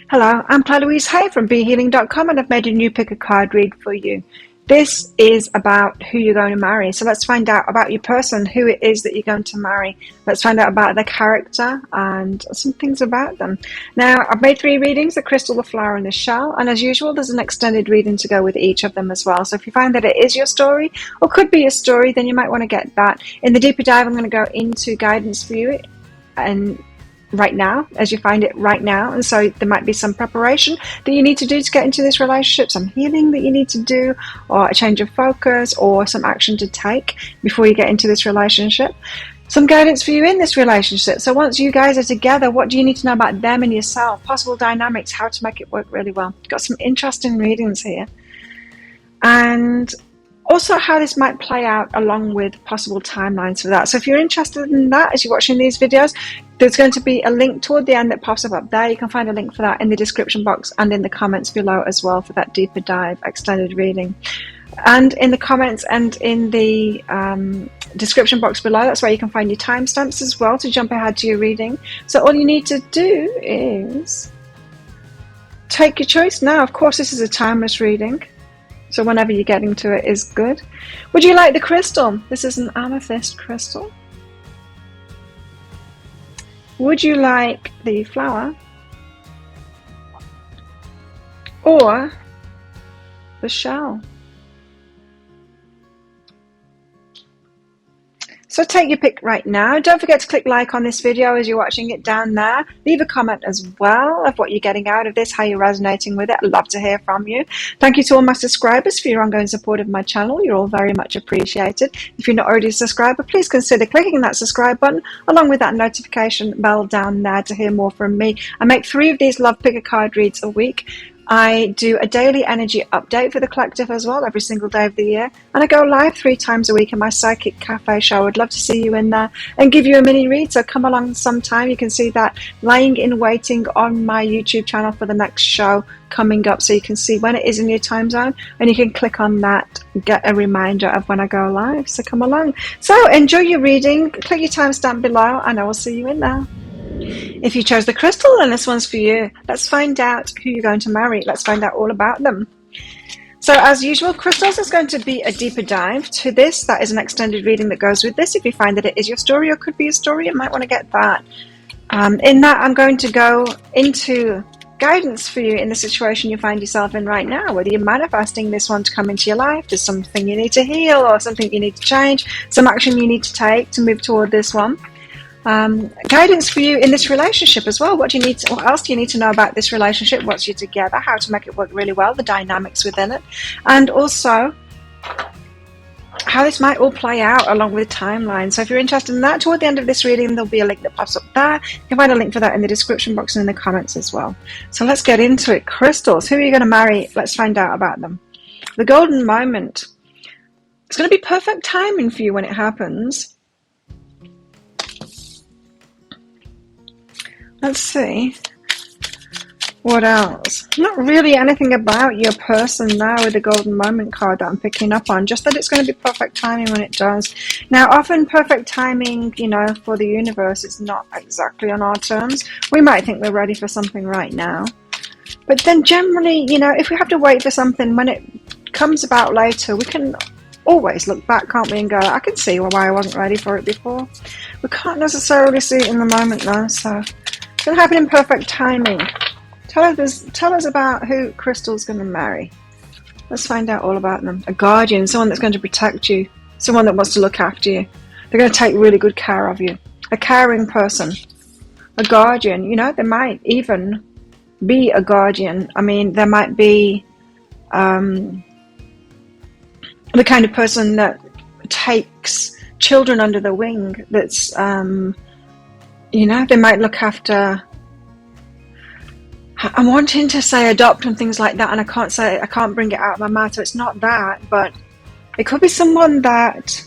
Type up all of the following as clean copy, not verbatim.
Hello, I'm Claire Louise Hay from BeHealing.com, and I've made a new pick a card read for you. This is about who you're going to marry. So let's find out about your person, who it is that you're going to marry. Let's find out about their character and some things about them. Now, I've made 3 readings, the crystal, the flower, and the shell. And as usual, there's an extended reading to go with each of them as well. So if you find that it is your story or could be your story, then you might want to get that. In the deeper dive, I'm going to go into guidance for you and right now, as you find it right now. And so there might be some preparation that you need to do to get into this relationship, some healing that you need to do, or a change of focus, or some action to take before you get into this relationship. Some guidance for you in this relationship. So once you guys are together, what do you need to know about them and yourself? Possible dynamics, how to make it work really well. Got some interesting readings here. And also how this might play out along with possible timelines for that. So if you're interested in that as you're watching these videos, there's going to be a link toward the end that pops up there. You can find a link for that in the description box and in the comments below as well for that deeper dive extended reading. And in the comments and in the description box below, that's where you can find your timestamps as well to jump ahead to your reading. So all you need to do is take your choice now. Of course, this is a timeless reading, so whenever you're getting to it is good. Would you like the crystal? This is an amethyst crystal. Would you like the flower or the shell? So take your pick right now. Don't forget to click like on this video as you're watching it down there. Leave a comment as well of what you're getting out of this, how you're resonating with it. I'd love to hear from you. Thank you to all my subscribers for your ongoing support of my channel. You're all very much appreciated. If you're not already a subscriber, please consider clicking that subscribe button along with that notification bell down there to hear more from me. I make 3 of these Love Pick a Card reads a week. I do a daily energy update for the collective as well every single day of the year, and I go live 3 times a week in my Psychic Cafe show. I'd love to see you in there and give you a mini read, so come along sometime. You can see that lying in waiting on my YouTube channel for the next show coming up, so you can see when it is in your time zone, and you can click on that, get a reminder of when I go live, so come along. So enjoy your reading, click your timestamp below, and I will see you in there. If you chose the crystal, then this one's for you. Let's find out who you're going to marry. Let's find out all about them. So as usual, crystals is going to be a deeper dive to this. That is an extended reading that goes with this. If you find that it is your story or could be your story, you might want to get that. In that, I'm going to go into guidance for you in the situation you find yourself in right now, whether you're manifesting this one to come into your life, there's something you need to heal or something you need to change, some action you need to take to move toward this one. Guidance for you in this relationship as well. What else do you need to know about this relationship? Once you're together, how to make it work really well, the dynamics within it, and also how this might all play out along with the timeline. So if you're interested in that, toward the end of this reading, there'll be a link that pops up there. You can find a link for that in the description box and in the comments as well. So let's get into it. Crystals, who are you going to marry? Let's find out about them. The golden moment. It's going to be perfect timing for you when it happens. Let's see. What else? Not really anything about your person now with the golden moment card that I'm picking up on. Just that it's going to be perfect timing when it does. Now, often perfect timing, you know, for the universe is not exactly on our terms. We might think we're ready for something right now. But then generally, you know, if we have to wait for something, when it comes about later, we can always look back, can't we, and go, I can see why I wasn't ready for it before. We can't necessarily see it in the moment though, so it's going to happen in perfect timing. Tell us about who Crystal's going to marry. Let's find out all about them. A guardian, someone that's going to protect you, someone that wants to look after you. They're going to take really good care of you. A caring person. A guardian, you know, there might even be a guardian. I mean, there might be the kind of person that takes children under the wing, that's, you know, they might look after, I'm wanting to say adopt and things like that, and I can't bring it out of my mouth, so it's not that, but it could be someone that,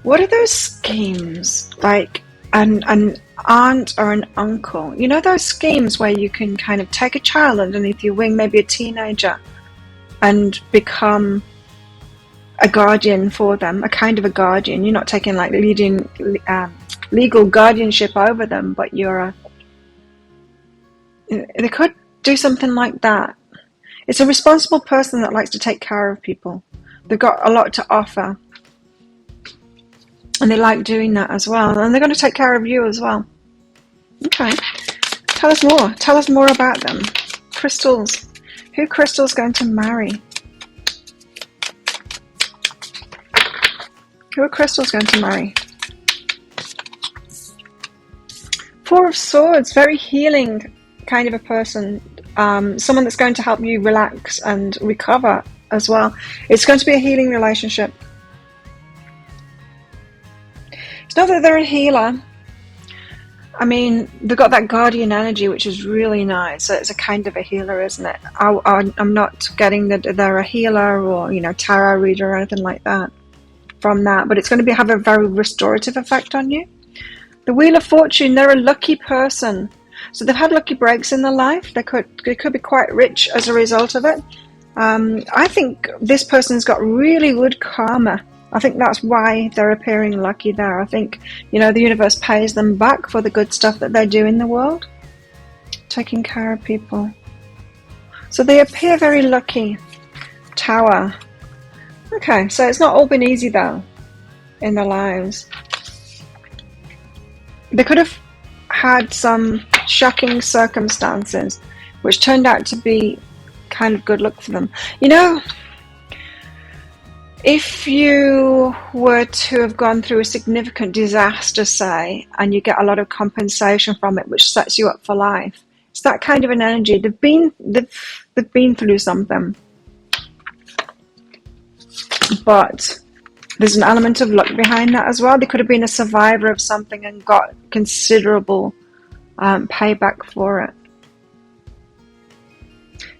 what are those schemes, like an aunt or an uncle, you know, those schemes where you can kind of take a child underneath your wing, maybe a teenager, and become a guardian for them, a kind of a guardian. You're not taking like legal guardianship over them, but you're They could do something like that. It's a responsible person that likes to take care of people. They've got a lot to offer. And they like doing that as well. And they're going to take care of you as well. Okay. Tell us more. Tell us more about them. Crystals. Who Crystal's going to marry? Who are Crystal's going to marry? Four of Swords. Very healing kind of a person. Someone that's going to help you relax and recover as well. It's going to be a healing relationship. It's not that they're a healer. I mean, they've got that guardian energy, which is really nice. So it's a kind of a healer, isn't it? I'm not getting that they're a healer or, you know, tarot reader or anything like that from that. But it's going to have a very restorative effect on you. The Wheel of Fortune, they're a lucky person. So they've had lucky breaks in their life. They could be quite rich as a result of it. I think this person's got really good karma. I think that's why they're appearing lucky there. I think, you know, the universe pays them back for the good stuff that they do in the world. Taking care of people. So they appear very lucky. Tower. Okay, so it's not all been easy though in their lives. They could have had some shocking circumstances which turned out to be kind of good luck for them. You know, if you were to have gone through a significant disaster, say, and you get a lot of compensation from it, which sets you up for life, it's that kind of an energy. They've been through something, but there's an element of luck behind that as well. They could have been a survivor of something and got considerable payback for it.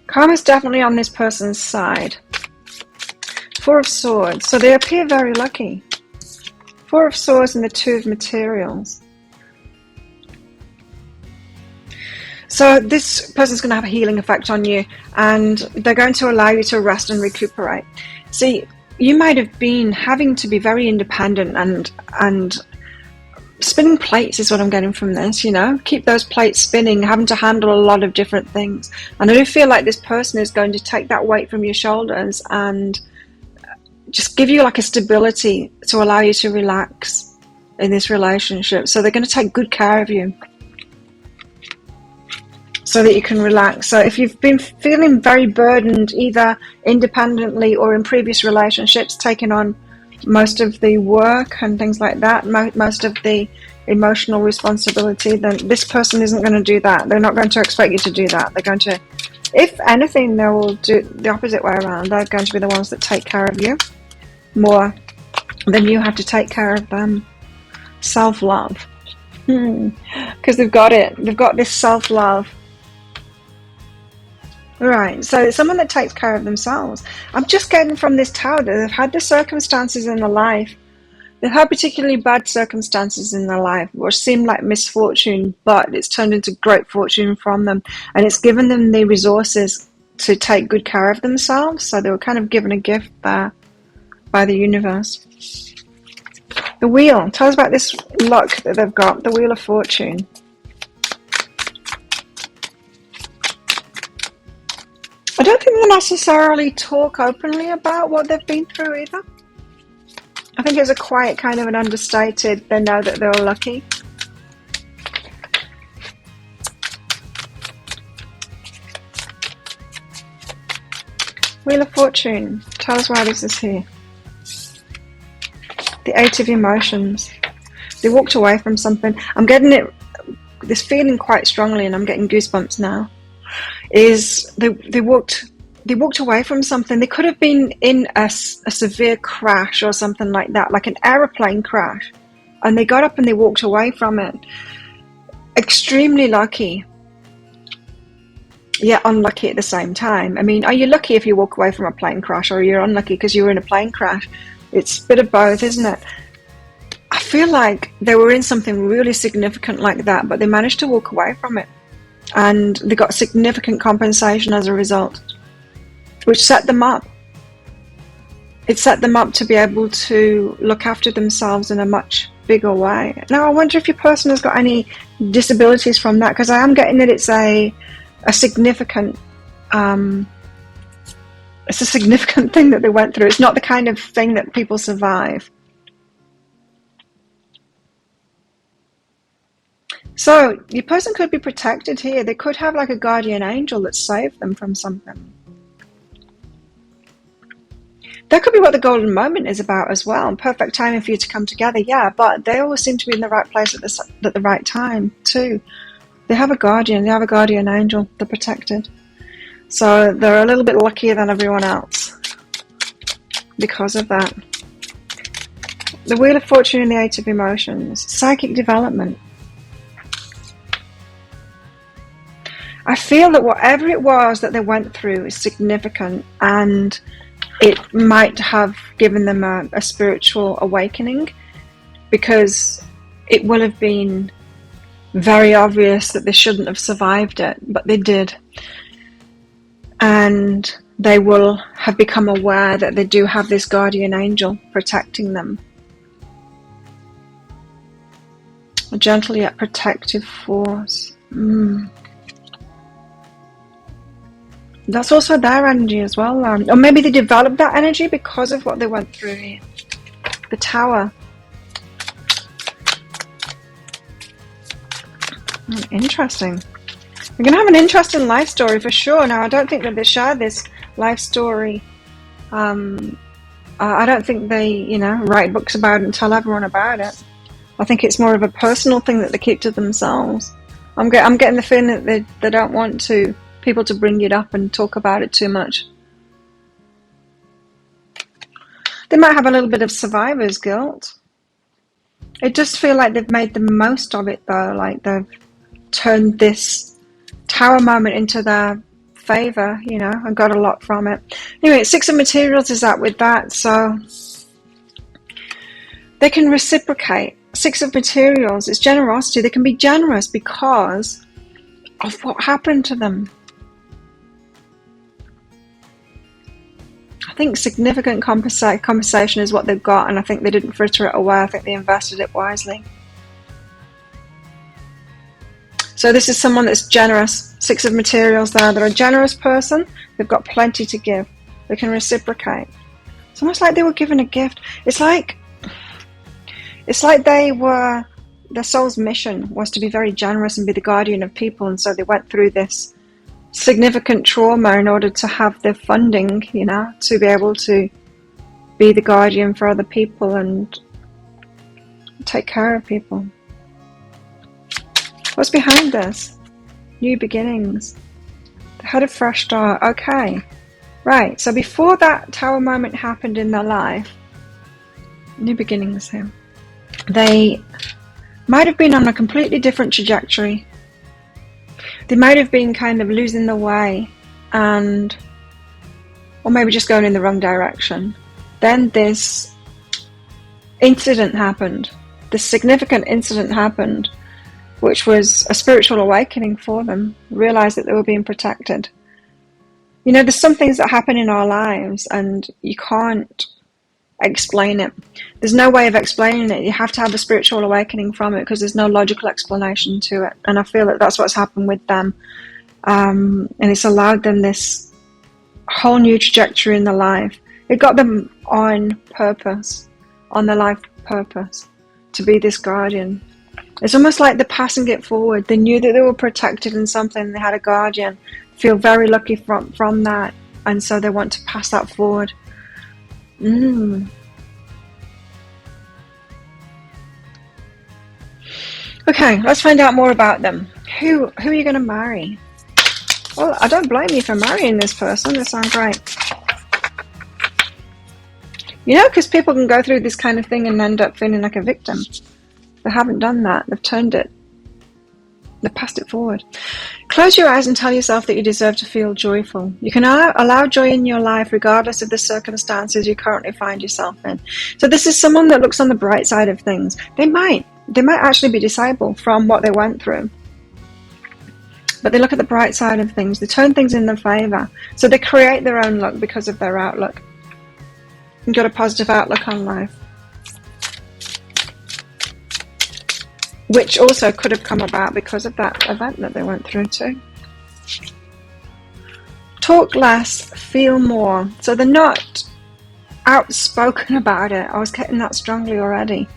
Karma's definitely on this person's side. Four of Swords. So they appear very lucky. Four of Swords and the Two of Materials. So this person's going to have a healing effect on you, and they're going to allow you to rest and recuperate. See, you might have been having to be very independent and spinning plates is what I'm getting from this, you know. Keep those plates spinning, having to handle a lot of different things. And I do feel like this person is going to take that weight from your shoulders and just give you like a stability to allow you to relax in this relationship. So they're going to take good care of you so that you can relax. So if you've been feeling very burdened, either independently or in previous relationships, taking on most of the work and things like that, most of the emotional responsibility, then this person isn't going to do that. They're not going to expect you to do that. They're going to, if anything, they will do the opposite way around. They're going to be the ones that take care of you more than you have to take care of them. Self-love. Because they've got it. They've got this self-love. Right, so someone that takes care of themselves. I'm just getting from this tower that they've had the circumstances in their life. They've had particularly bad circumstances in their life, which seem like misfortune, but it's turned into great fortune from them. And it's given them the resources to take good care of themselves. So they were kind of given a gift there by the universe. The Wheel. Tell us about this luck that they've got. The Wheel of Fortune. I don't think they necessarily talk openly about what they've been through either. I think it's a quiet kind of an understated, they know that they're lucky. Wheel of Fortune. Tell us why this is here. The Eight of Emotions. They walked away from something. I'm getting this feeling quite strongly, and I'm getting goosebumps now. Is they walked away from something. They could have been in a severe crash or something like that, like an aeroplane crash, and they got up and they walked away from it. Extremely lucky, yet unlucky at the same time. I mean, are you lucky if you walk away from a plane crash, or you're unlucky because you were in a plane crash? It's a bit of both, isn't it? I feel like they were in something really significant like that, but they managed to walk away from it. And they got significant compensation as a result, which set them up. It set them up to be able to look after themselves in a much bigger way. Now, I wonder if your person has got any disabilities from that, because I am getting that it's a a significant it's a significant thing that they went through. It's not the kind of thing that people survive. So your person could be protected here. They could have like a guardian angel that saved them from something. That could be what the golden moment is about as well. Perfect timing for you to come together, yeah, but they always seem to be in the right place at the right time too. They have a guardian angel, they're protected. So they're a little bit luckier than everyone else because of that. The Wheel of Fortune and the Eight of Emotions. Psychic development. I feel that whatever it was that they went through is significant, and it might have given them a spiritual awakening, because it will have been very obvious that they shouldn't have survived it, but they did. And they will have become aware that they do have this guardian angel protecting them. A gentle yet protective force. That's also their energy as well. Or maybe they developed that energy because of what they went through here. The Tower. Interesting. They're going to have an interesting life story for sure. Now, I don't think that they share this life story. I don't think they, write books about it and tell everyone about it. I think it's more of a personal thing that they keep to themselves. I'm getting the feeling that they don't want people to bring it up and talk about it too much. They might have a little bit of survivor's guilt. It does feel like they've made the most of it though, like they've turned this Tower moment into their favor, and got a lot from it. Anyway, Six of Materials is out with that, so they can reciprocate. Six of Materials is generosity. They can be generous because of what happened to them. I think significant compensation is what they've got, and I think they didn't fritter it away. I think they invested it wisely. So this is someone that's generous. Six of Materials there. They're a generous person. They've got plenty to give. They can reciprocate. It's almost like they were given a gift. It's like their soul's mission was to be very generous and be the guardian of people, and so they went through this significant trauma in order to have the funding, to be able to be the guardian for other people and take care of people. What's behind this? New beginnings. They had a fresh start. Okay. Right. So before that Tower moment happened in their life, new beginnings here. They might have been on a completely different trajectory. They might have been kind of losing the way or maybe just going in the wrong direction. Then this incident happened. This significant incident happened, which was a spiritual awakening for them. Realized that they were being protected. There's some things that happen in our lives and you can't explain it. There's no way of explaining it. You have to have a spiritual awakening from it because there's no logical explanation to it. And I feel that that's what's happened with them. And it's allowed them this whole new trajectory in their life. It got them on purpose, on their life purpose, to be this guardian. It's almost like they're passing it forward. They knew that they were protected in something. They had a guardian. Feel very lucky from that. And so they want to pass that forward. Okay, let's find out more about them. Who are you going to marry? Well, I don't blame you for marrying this person. This sounds great. Because people can go through this kind of thing and end up feeling like a victim. They haven't done that. They've turned it. They've passed it forward. Close your eyes and tell yourself that you deserve to feel joyful. You can allow joy in your life regardless of the circumstances you currently find yourself in. So this is someone that looks on the bright side of things. They might actually be disabled from what they went through. But they look at the bright side of things. They turn things in their favor. So they create their own luck because of their outlook. And got a positive outlook on life. Which also could have come about because of that event that they went through too. Talk less, feel more. So they're not outspoken about it. I was getting that strongly already.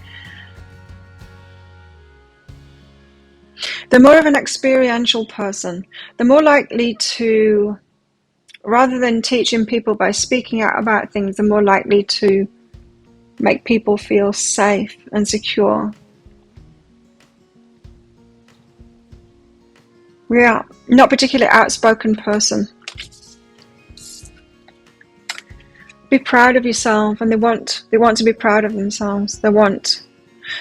They're more of an experiential person. They're more likely to, rather than teaching people by speaking out about things, they're more likely to make people feel safe and secure. Yeah, not particularly outspoken person. Be proud of yourself, and they want to be proud of themselves.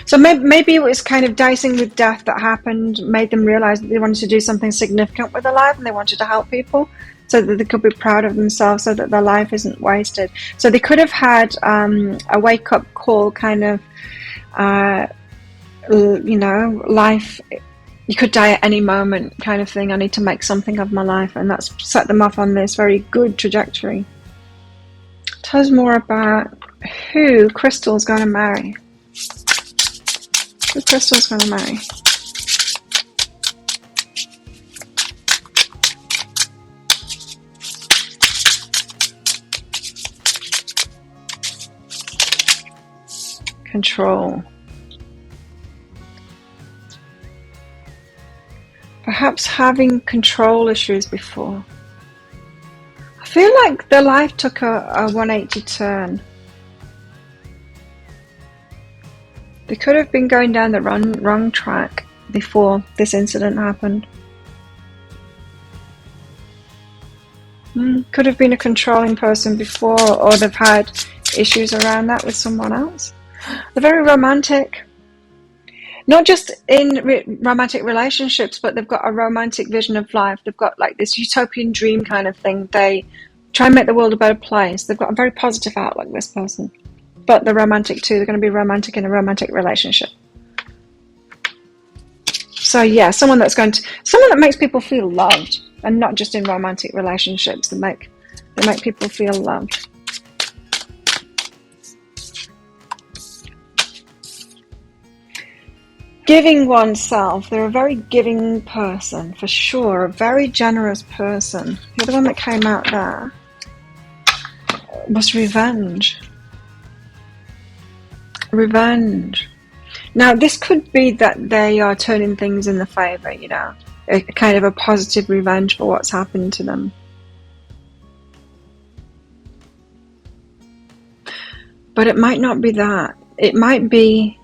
So maybe it was kind of dicing with death that happened, made them realize that they wanted to do something significant with their life, and they wanted to help people so that they could be proud of themselves, so that their life isn't wasted. So they could have had a wake-up call kind of, life, you could die at any moment kind of thing. I need to make something of my life, and that's set them off on this very good trajectory. Tell us more about who Crystal's going to marry. Who Crystal's going to marry. Control. Perhaps having control issues before. I feel like their life took a 180 turn. They could have been going down the wrong track before this incident happened. Could have been a controlling person before, or they've had issues around that with someone else. They're very romantic. Not just in romantic relationships, but they've got a romantic vision of life. They've got like this utopian dream kind of thing. They try and make the world a better place. They've got a very positive outlook, this person. But they're romantic too. They're going to be romantic in a romantic relationship. So yeah, someone that makes people feel loved, and not just in romantic relationships. They make people feel loved. Giving oneself. They're a very giving person, for sure. A very generous person. The other one that came out there was revenge. Revenge. Now, this could be that they are turning things in their favour, a kind of a positive revenge for what's happened to them. But it might not be that. It might be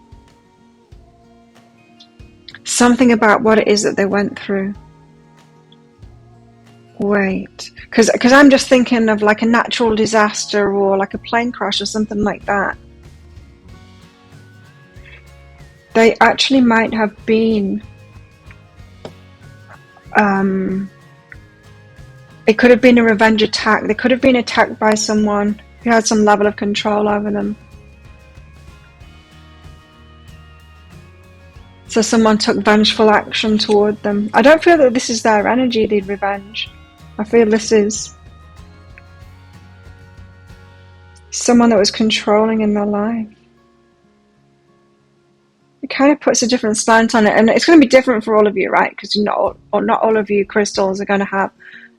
something about what it is that they went through. Wait, because I'm just thinking of like a natural disaster or like a plane crash or something like that. They actually might have been, it could have been a revenge attack. They could have been attacked by someone who had some level of control over them. So someone took vengeful action toward them. I don't feel that this is their energy, the revenge. I feel this is someone that was controlling in their life. It kind of puts a different slant on it, and it's going to be different for all of you, right? Because not all of you crystals are going to have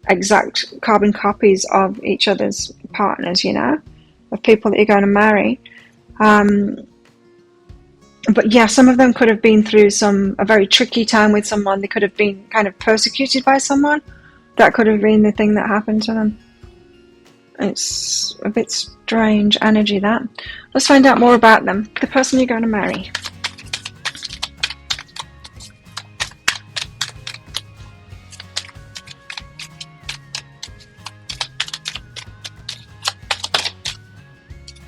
exact carbon copies of each other's partners, of people that you're going to marry. But yeah, some of them could have been through a very tricky time with someone. They could have been kind of persecuted by someone. That could have been the thing that happened to them. It's a bit strange energy, that. Let's find out more about them. The person you're going to marry.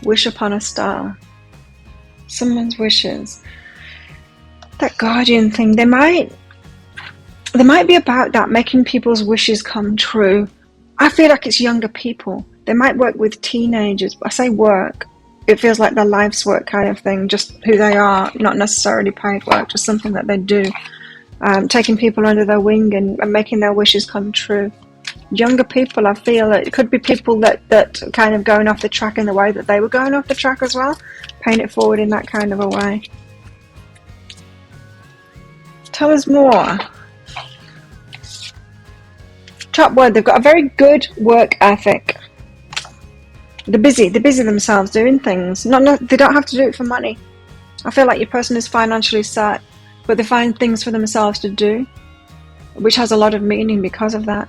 Wish upon a star. Someone's wishes. That guardian thing. They might be about that, making people's wishes come true. I feel like it's younger people. They might work with teenagers. I say work. It feels like their life's work kind of thing. Just who they are, not necessarily paid work, just something that they do. Taking people under their wing and making their wishes come true. Younger people, I feel it could be people that kind of going off the track in the way that they were going off the track as well. Paying it forward in that kind of a way. Tell us more. top word, they've got a very good work ethic. They're busy themselves doing things. They don't have to do it for money. I feel like your person is financially set, but they find things for themselves to do, which has a lot of meaning because of that.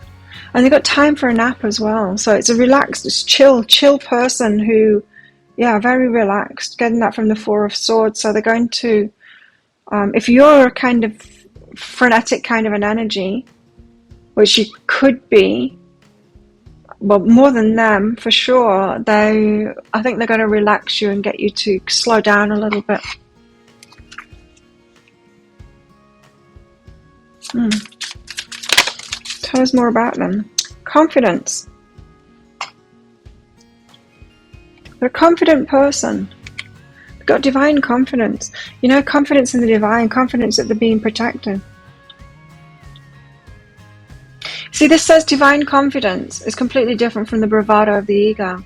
And they've got time for a nap as well. So it's a relaxed, it's chill person who, yeah, very relaxed. Getting that from the Four of Swords. So they're going to, if you're a kind of frenetic kind of an energy, which you could be, well, more than them for sure, I think they're going to relax you and get you to slow down a little bit. Tell us more about them. Confidence. They're a confident person. They've got divine confidence. You know, confidence in the divine, confidence that they're being protected. See, this says divine confidence is completely different from the bravado of the ego.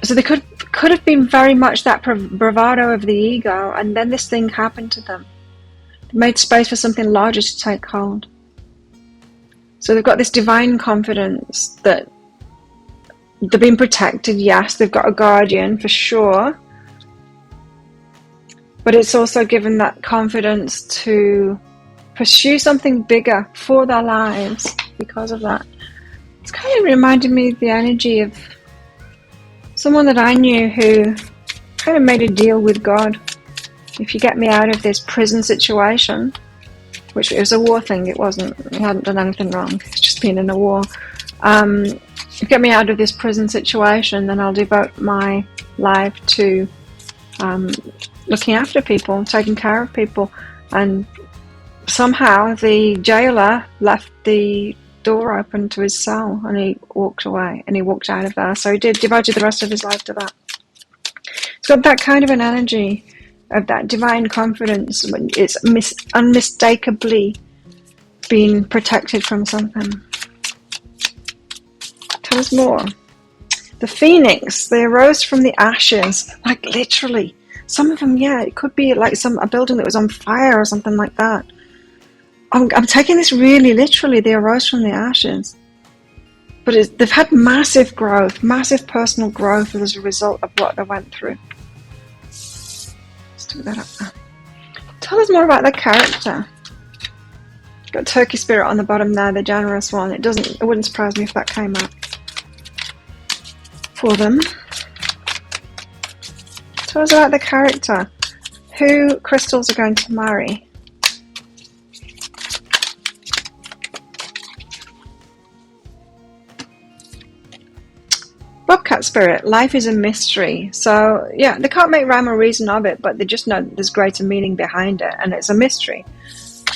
So they could have been very much that bravado of the ego, and then this thing happened to them. They made space for something larger to take hold. So they've got this divine confidence that they're being protected. Yes, they've got a guardian for sure. But it's also given that confidence to pursue something bigger for their lives because of that. It's kind of reminded me of the energy of someone that I knew who kind of made a deal with God. If you get me out of this prison situation, which it was a war thing, it wasn't, he hadn't done anything wrong, it's just been in a war. If you get me out of this prison situation, then I'll devote my life to looking after people, taking care of people. And somehow the jailer left the door open to his cell and he walked away and he walked out of there. So he devoted the rest of his life to that. It's got that kind of an energy of that divine confidence when it's unmistakably being protected from something. Tell us more. The phoenix, they arose from the ashes, like literally. Some of them, yeah, it could be like a building that was on fire or something like that. I'm taking this really literally. They arose from the ashes. But they've had massive growth, massive personal growth as a result of what they went through. Let's do that up there. Tell us more about their character. Got turkey spirit on the bottom there, the generous one. It wouldn't surprise me if that came up for them. Tell us about the character. Who crystals are going to marry? Bobcat spirit, life is a mystery. So yeah, they can't make rhyme or reason of it, but they just know there's greater meaning behind it, and it's a mystery.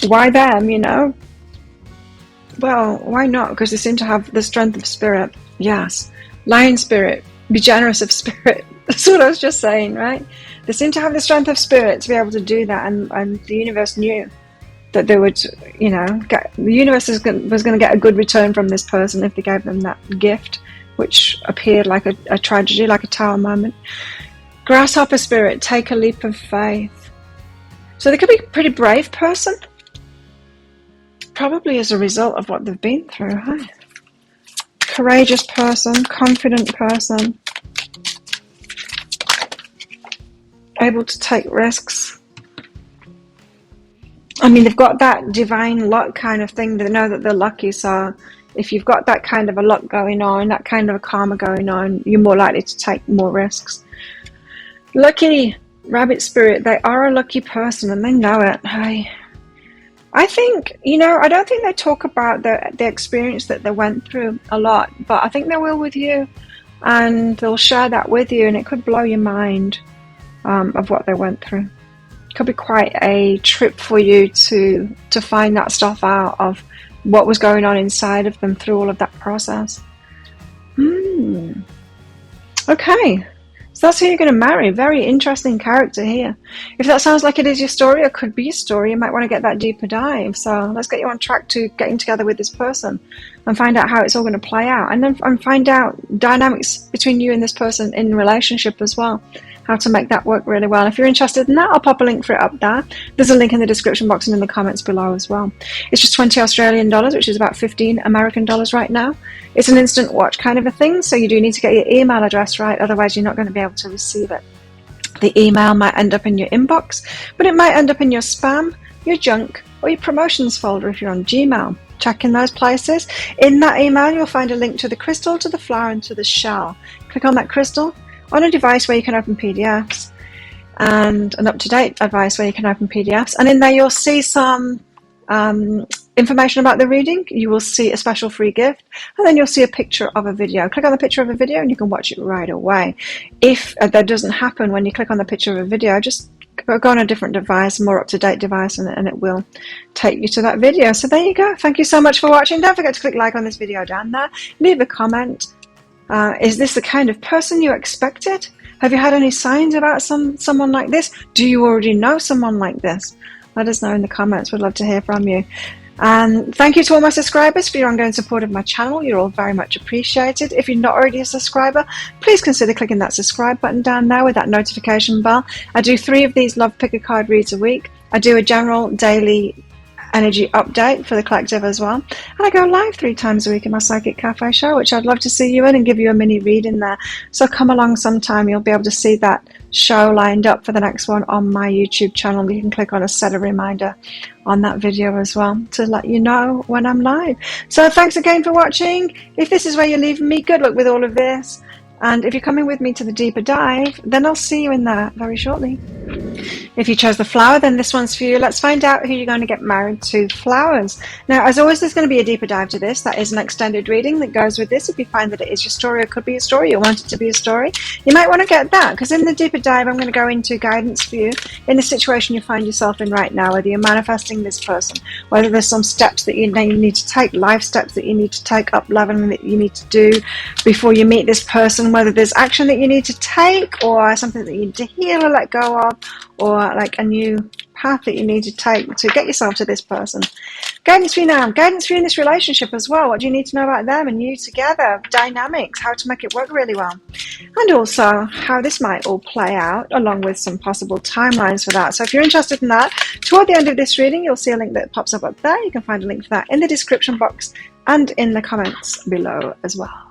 Why them, you know? Well, why not? Because they seem to have the strength of spirit. Yes. Lion spirit, be generous of spirit. That's what I was just saying, right? They seem to have the strength of spirit to be able to do that, and the universe knew that they would, you know, the universe was going to get a good return from this person if they gave them that gift, which appeared like a tragedy, like a tower moment. Grasshopper spirit, take a leap of faith. So they could be a pretty brave person, probably as a result of what they've been through, huh? Courageous person, confident person, able to take risks. I mean, they've got that divine luck kind of thing. They know that they're lucky, so if you've got that kind of a luck going on, that kind of a karma going on, you're more likely to take more risks. Lucky rabbit spirit, they are a lucky person and they know it. I think, you know, I don't think they talk about the experience that they went through a lot, but I think they will with you, and they'll share that with you, and it could blow your mind of what they went through. It could be quite a trip for you to find that stuff out of what was going on inside of them through all of that process. Okay, so that's who you're going to marry. Very interesting character here. If that sounds like it is your story, or could be your story, you might want to get that deeper dive. So let's get you on track to getting together with this person and find out how it's all going to play out, and then find out dynamics between you and this person in relationship as well. how to make that work really well. If you're interested in that, I'll pop a link for it up there. There's a link in the description box and in the comments below as well. It's just 20 Australian dollars, which is about 15 American dollars right now. It's an instant watch kind of a thing, so you do need to get your email address right, otherwise you're not going to be able to receive it. The email might end up in your inbox, but it might end up in your spam, your junk, or your promotions folder if you're on Gmail. Check in those places. In that email, you'll find a link to the crystal, to the flower, and to the shell. Click on that crystal on a device where you can open PDFs, and an up-to-date device where you can open PDFs. And in there, you'll see some information about the reading. You will see a special free gift, and then you'll see a picture of a video. Click on the picture of a video and you can watch it right away. If that doesn't happen when you click on the picture of a video, just go on a different device, a more up-to-date device, and it will take you to that video. So there you go. Thank you so much for watching. Don't forget to click like on this video down there. Leave a comment. Is this the kind of person you expected? Have you had any signs about someone like this? Do you already know someone like this? Let us know in the comments. We'd love to hear from you. And thank you to all my subscribers for your ongoing support of my channel. You're all very much appreciated. If you're not already a subscriber, please consider clicking that subscribe button down there with that notification bell. I do 3 of these Love Picker card reads a week. I do a general daily energy update for the collective as well. And I go live 3 times a week in my Psychic Cafe show, which I'd love to see you in and give you a mini read in there. So come along sometime. You'll be able to see that show lined up for the next one on my YouTube channel. You can click on a set a reminder on that video as well to let you know when I'm live. So thanks again for watching. If this is where you're leaving me, good luck with all of this. And if you're coming with me to the deeper dive, then I'll see you in there very shortly. If you chose the flower, then this one's for you. Let's find out who you're going to get married to. Flowers. Now, as always, there's going to be a deeper dive to this. That is an extended reading that goes with this. If you find that it is your story or could be a story, you want it to be a story, you might want to get that, because in the deeper dive, I'm going to go into guidance for you in the situation you find yourself in right now, whether you're manifesting this person, whether there's some steps that you need to take, life steps that you need to take, up leveling that you need to do before you meet this person, whether there's action that you need to take or something that you need to heal or let go of, or like a new path that you need to take to get yourself to this person. Guidance for you now. Guidance for you in this relationship as well. What do you need to know about them and you together? Dynamics, how to make it work really well. And also how this might all play out, along with some possible timelines for that. So if you're interested in that, toward the end of this reading, you'll see a link that pops up there. You can find a link for that in the description box and in the comments below as well.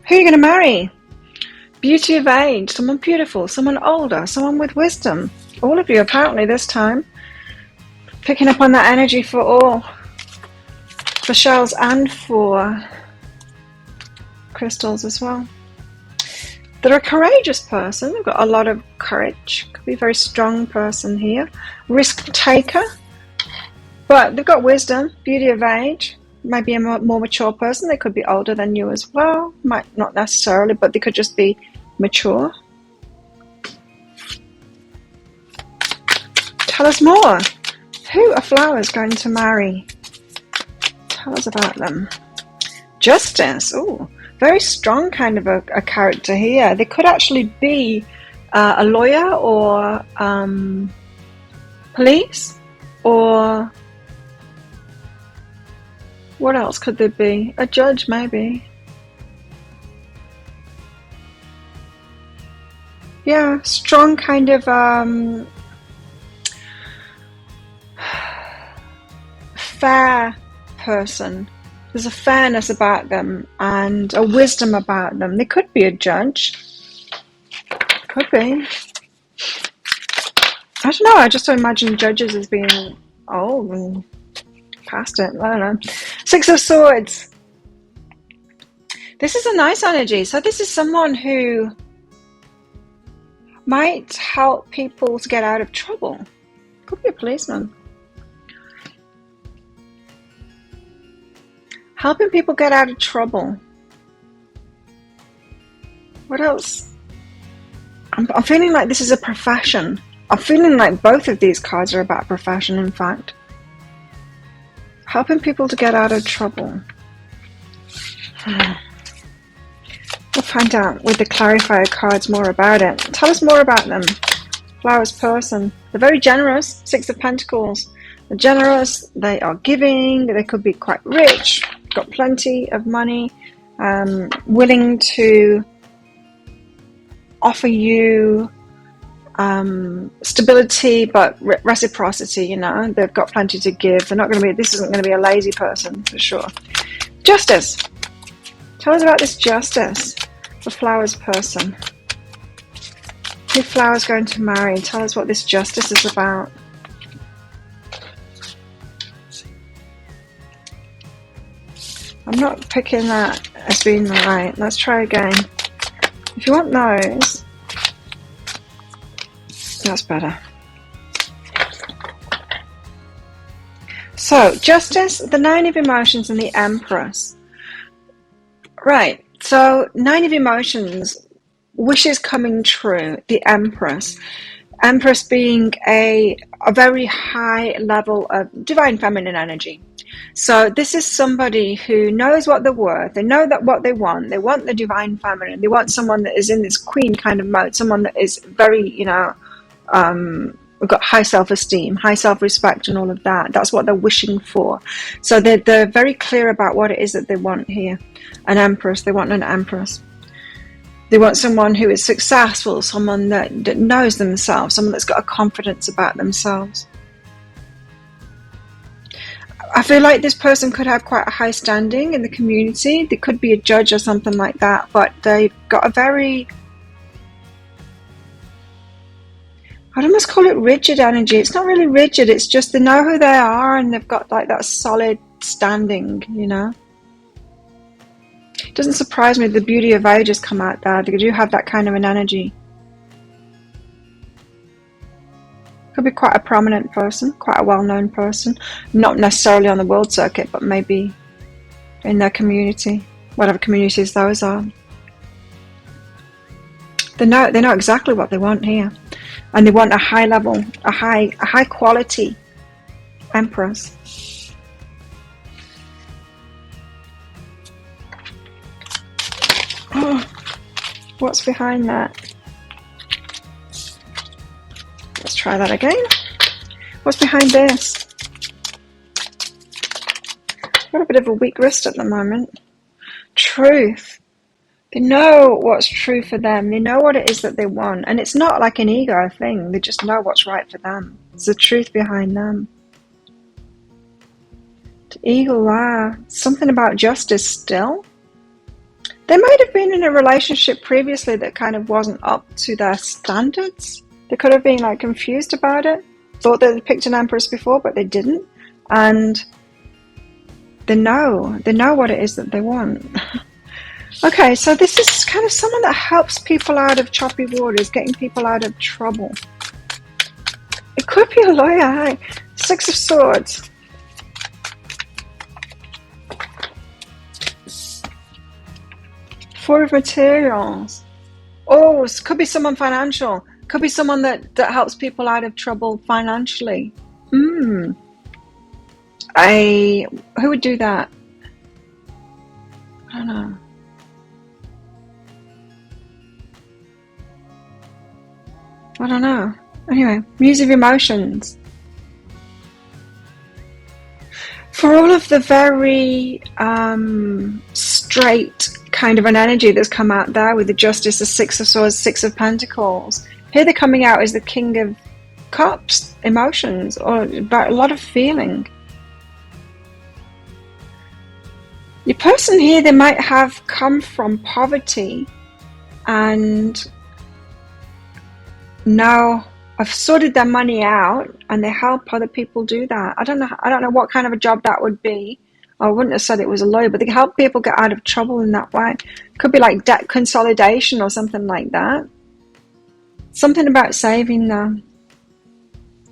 Who are you going to marry? Beauty of age, someone beautiful, someone older, someone with wisdom. All of you apparently this time. Picking up on that energy for all. For shells and for crystals as well. They're a courageous person. They've got a lot of courage. Could be a very strong person here. Risk taker. But they've got wisdom, beauty of age. Might be a more mature person. They could be older than you as well. Might not necessarily, but they could just be mature. Tell us more. Who are flowers going to marry? Tell us about them. Justice. Oh, very strong kind of a character here. They could actually be a lawyer or police, or what else could there be? A judge, maybe. Yeah, strong kind of fair person. There's a fairness about them and a wisdom about them. They could be a judge. Could be. I don't know, I just imagine judges as being old and past it. I don't know. 6 of Swords. This is a nice energy. So this is someone who might help people to get out of trouble. Could be a policeman. Helping people get out of trouble. What else? I'm feeling like this is a profession. I'm feeling like both of these cards are about profession, in fact. Helping people to get out of trouble. We'll find out with the clarifier cards more about it. Tell us more about them. Flowers person. They're very generous. 6 of Pentacles. They're generous. They are giving. They could be quite rich. Got plenty of money. Willing to offer you stability, but reciprocity. You know, they've got plenty to give. They're not going to be. This isn't going to be a lazy person for sure. Justice. Tell us about this Justice, the Flowers person. Who Flowers going to marry? Tell us what this Justice is about. I'm not picking that as being right. Let's try again. If you want those, that's better. So, Justice, the Nine of Emotions, and the Empress. Right. So, Nine of Emotions, wishes coming true. The Empress. Empress being a very high level of divine feminine energy. So this is somebody who knows what they're worth. They know that what they want. They want the divine feminine. They want someone that is in this queen kind of mode. Someone that is very, you know, got high self-esteem, high self-respect, and all of that. That's what they're wishing for. So they're very clear about what it is that they want here. An Empress. They want an Empress. They want someone who is successful, someone that knows themselves, someone that's got a confidence about themselves. I feel like this person could have quite a high standing in the community. They could be a judge or something like that, but they've got a very, I'd almost call it rigid energy. It's not really rigid, it's just they know who they are and they've got like that solid standing, you know. It doesn't surprise me the beauty of ages come out there, because you have that kind of an energy. Could be quite a prominent person, quite a well-known person, not necessarily on the world circuit, but maybe in their community, whatever communities those are. They know exactly what they want here, and they want a high level, a high quality Empress. Oh, what's behind that? Let's try that again. What's behind this? Got a bit of a weak wrist at the moment. Truth. They know what's true for them. They know what it is that they want. And it's not like an ego thing. They just know what's right for them. It's the truth behind them. The Eagle, something about justice still. They might have been in a relationship previously that kind of wasn't up to their standards. They could have been like confused about it, thought they'd picked an Empress before, but they didn't. And they know what it is that they want. Okay, so this is kind of someone that helps people out of choppy waters, getting people out of trouble. It could be a lawyer, hey? Six of Swords. Four of Materials. Oh, it could be someone financial. Could be someone that helps people out of trouble financially. Who would do that? I don't know. I don't know. Anyway, Muse of Emotions. For all of the very straight kind of an energy that's come out there with the Justice, the Six of Swords, Six of Pentacles, here they're coming out as the King of Cups, emotions, or about a lot of feeling. Your person here, they might have come from poverty and now have sorted their money out, and they help other people do that. I don't know what kind of a job that would be. I wouldn't have said it was a lawyer, but they help people get out of trouble in that way. Could be like debt consolidation or something like that. Something about saving them.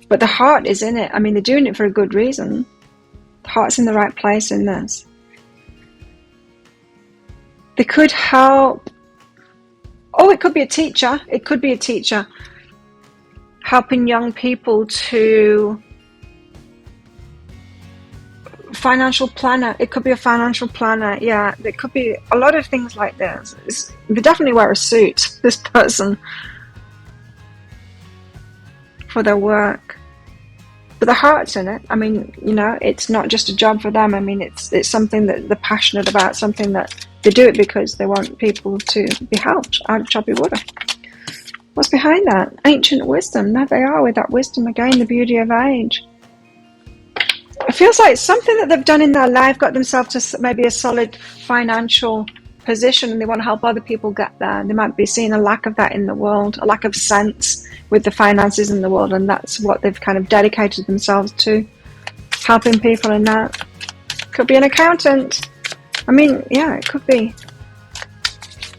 But the heart is in it. I mean, they're doing it for a good reason. The heart's in the right place in this. They could help. Oh, it could be a teacher. It could be a teacher. Helping young people to financial planner. It could be a financial planner. Yeah, there could be a lot of things like this. They definitely wear a suit, this person, for their work. But the heart's in it. I mean, you know, it's not just a job for them. I mean, it's something that they're passionate about, something that they do it because they want people to be helped out of choppy water. What's behind that? Ancient wisdom. There they are with that wisdom again, the beauty of age. It feels like something that they've done in their life got themselves to maybe a solid financial position, and they want to help other people get there. They might be seeing a lack of that in the world, a lack of sense with the finances in the world, and that's what they've kind of dedicated themselves to, helping people in that. Could be an accountant. I mean, yeah, it could be.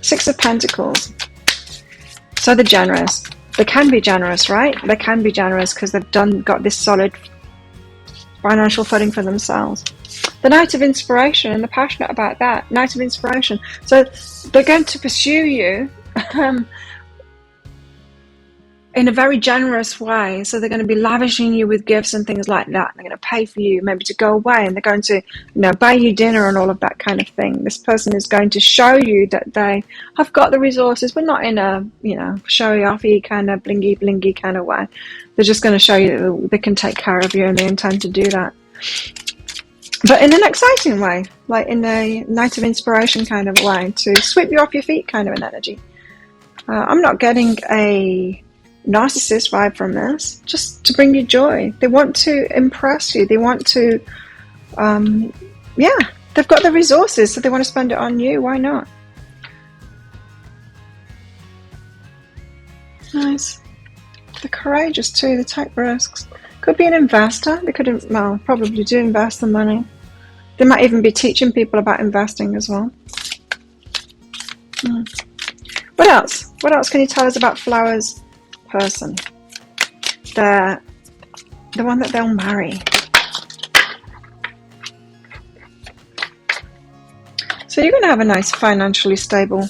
Six of Pentacles. So they're generous. They can be generous, right? They can be generous because they've got this solid financial footing for themselves. The Knight of Inspiration, and they're passionate about that. Knight of Inspiration. So they're going to pursue you in a very generous way. So they're going to be lavishing you with gifts and things like that. They're going to pay for you maybe to go away, and they're going to, buy you dinner and all of that kind of thing. This person is going to show you that they have got the resources, but not in a, showy-offy kind of blingy kind of way. They're just going to show you that they can take care of you, and they intend to do that. But in an exciting way, like in a Knight of Inspiration kind of way, to sweep you off your feet kind of an energy. I'm not getting a narcissist vibe from this, just to bring you joy. They want to impress you. They want to, they've got the resources, so they want to spend it on you. Why not? Nice. They're courageous too. They take risks. Could be an investor. They could, probably do invest the money. They might even be teaching people about investing as well. What else? What else can you tell us about Flowers' person? The one that they'll marry. So you're going to have a nice financially stable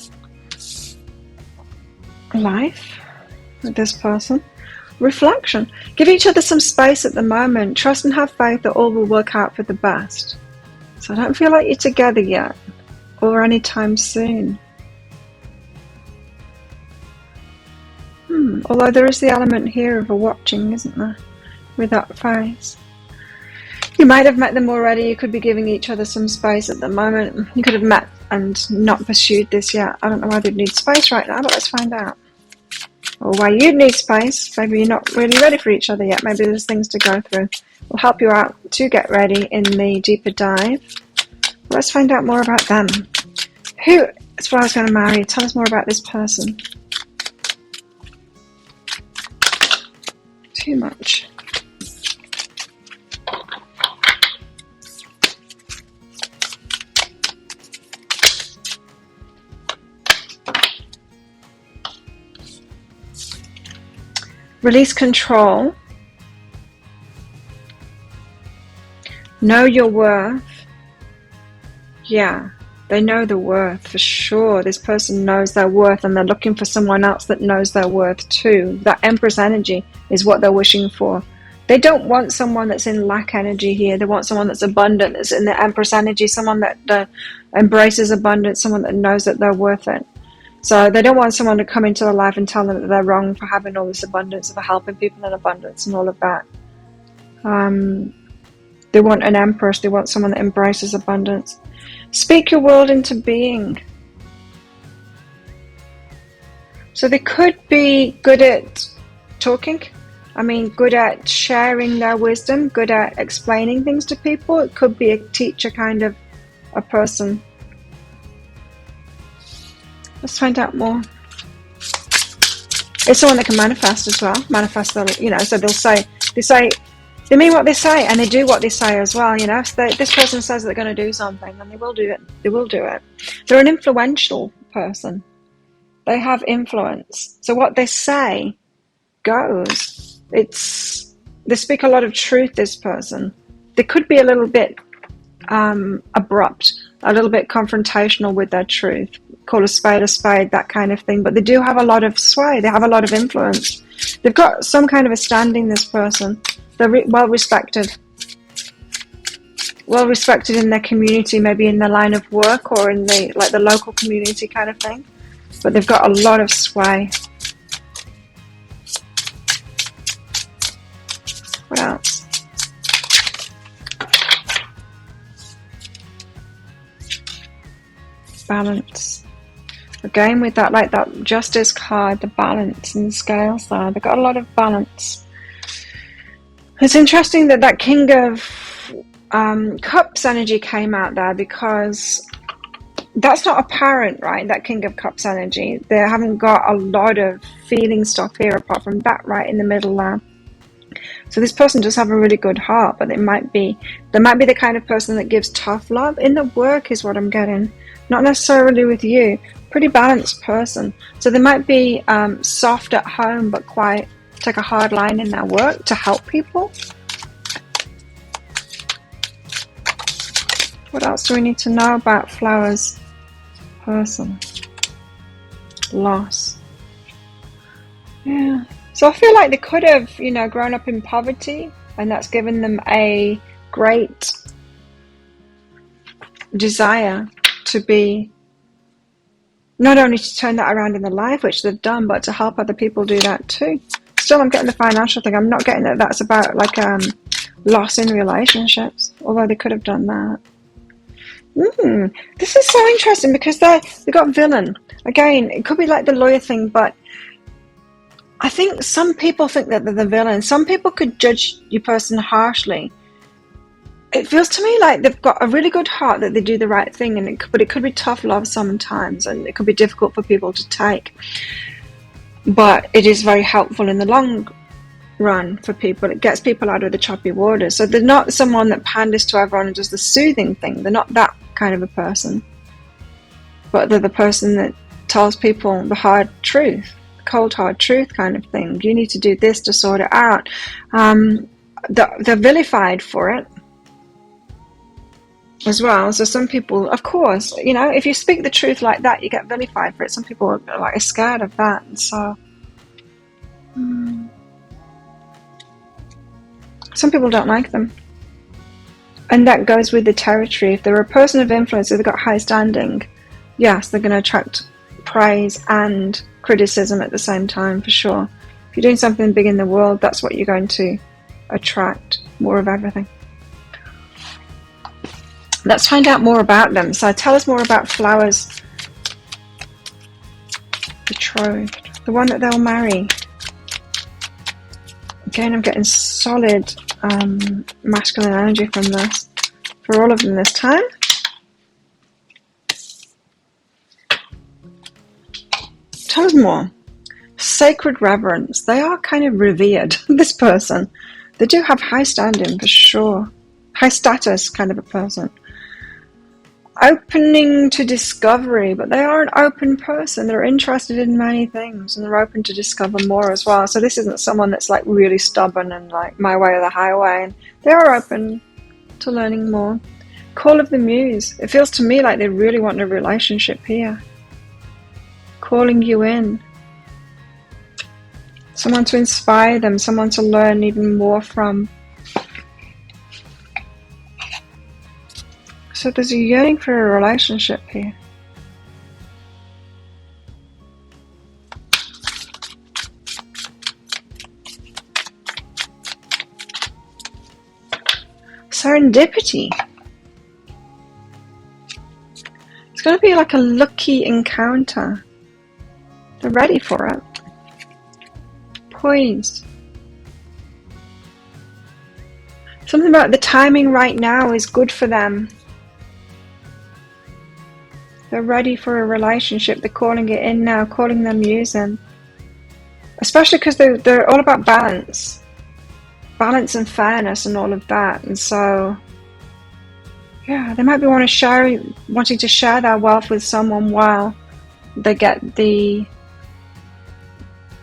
life with this person. Reflection. Give each other some space at the moment. Trust and have faith that all will work out for the best. So I don't feel like you're together yet, or anytime soon. Although there is the element here of a watching, isn't there? With that face. You might have met them already. You could be giving each other some space at the moment. You could have met and not pursued this yet. I don't know why they'd need space right now, but let's find out. Or why you'd need space. Maybe you're not really ready for each other yet. Maybe there's things to go through. We'll help you out to get ready in the deeper dive. Let's find out more about them. Who is Flowers going to marry? Tell us more about this person. Too much. Release control. Know your worth. Yeah, they know the worth for sure. This person knows their worth, and they're looking for someone else that knows their worth too. That Empress energy is what they're wishing for. They don't want someone that's in lack energy here. They want someone that's abundant, that's in the Empress energy, someone that embraces abundance, someone that knows that they're worth it. So they don't want someone to come into their life and tell them that they're wrong for having all this abundance, for helping people in abundance and all of that. They want an Empress. They want someone that embraces abundance. Speak your world into being. So they could be good at talking. I mean, good at sharing their wisdom, good at explaining things to people. It could be a teacher kind of a person. Let's find out more. It's someone that can manifest as well. Manifest, so they mean what they say, and they do what they say as well. If this person says they're going to do something, then they will do it. They will do it. They're an influential person. They have influence. So what they say goes. They speak a lot of truth, this person. They could be a little bit abrupt, a little bit confrontational with their truth. Call a spade, that kind of thing. But they do have a lot of sway. They have a lot of influence. They've got some kind of a standing, this person. They're well respected. Well respected in their community, maybe in their line of work or in the local community kind of thing. But they've got a lot of sway. What else? Balance. Again, with that, like that Justice card, the balance and the scales there, they've got a lot of balance. It's interesting that that King of Cups energy came out there, because that's not apparent, right? That King of Cups energy. They haven't got a lot of feeling stuff here apart from that right in the middle there. So this person does have a really good heart, but they might be the kind of person that gives tough love in the work, is what I'm getting. Not necessarily with you. Pretty balanced person. So they might be soft at home, but quite take a hard line in their work to help people. What else do we need to know about Flowers' person? Loss. Yeah. So I feel like they could have, you know, grown up in poverty, and that's given them a great desire to be, not only to turn that around in their life, which they've done, but to help other people do that too. Still, I'm getting the financial thing. I'm not getting that that's about like loss in relationships, although they could have done that. This is so interesting, because they got villain. Again, it could be like the lawyer thing, but I think some people think that they're the villain. Some people could judge your person harshly. It feels to me like they've got a really good heart, that they do the right thing, but it could be tough love sometimes, and it could be difficult for people to take. But it is very helpful in the long run for people. It gets people out of the choppy waters. So they're not someone that panders to everyone and does the soothing thing. They're not that kind of a person. But they're the person that tells people the hard truth. Cold hard truth kind of thing. You need to do this to sort it out. They're vilified for it as well. So some people, of course, you know, if you speak the truth like that, you get vilified for it. Some people are like scared of that, and so some people don't like them, and that goes with the territory. If they're a person of influence, if they've got high standing, yes, they're going to attract praise and criticism at the same time, for sure. If you're doing something big in the world, that's what you're going to attract, more of everything. Let's find out more about them. So tell us more about Flowers' betrothed, the one that they'll marry. Again, I'm getting solid masculine energy from this, for all of them this time. Tell us more. Sacred reverence. They are kind of revered, this person. They do have high standing, for sure. High status kind of a person. Opening to discovery, but they are an open person. They're interested in many things, and they're open to discover more as well. So this isn't someone that's like really stubborn and like my way or the highway. And they are open to learning more. Call of the Muse. It feels to me like they really want a relationship here. Calling you in. Someone to inspire them, someone to learn even more from. So there's a yearning for a relationship here. Serendipity. It's going to be like a lucky encounter. They're ready for it. Poised. Something about the timing right now is good for them. They're ready for a relationship. They're calling it in now, calling their muse in. Especially because they're all about balance. Balance and fairness and all of that. And so, yeah, they might be wanting to share their wealth with someone while they get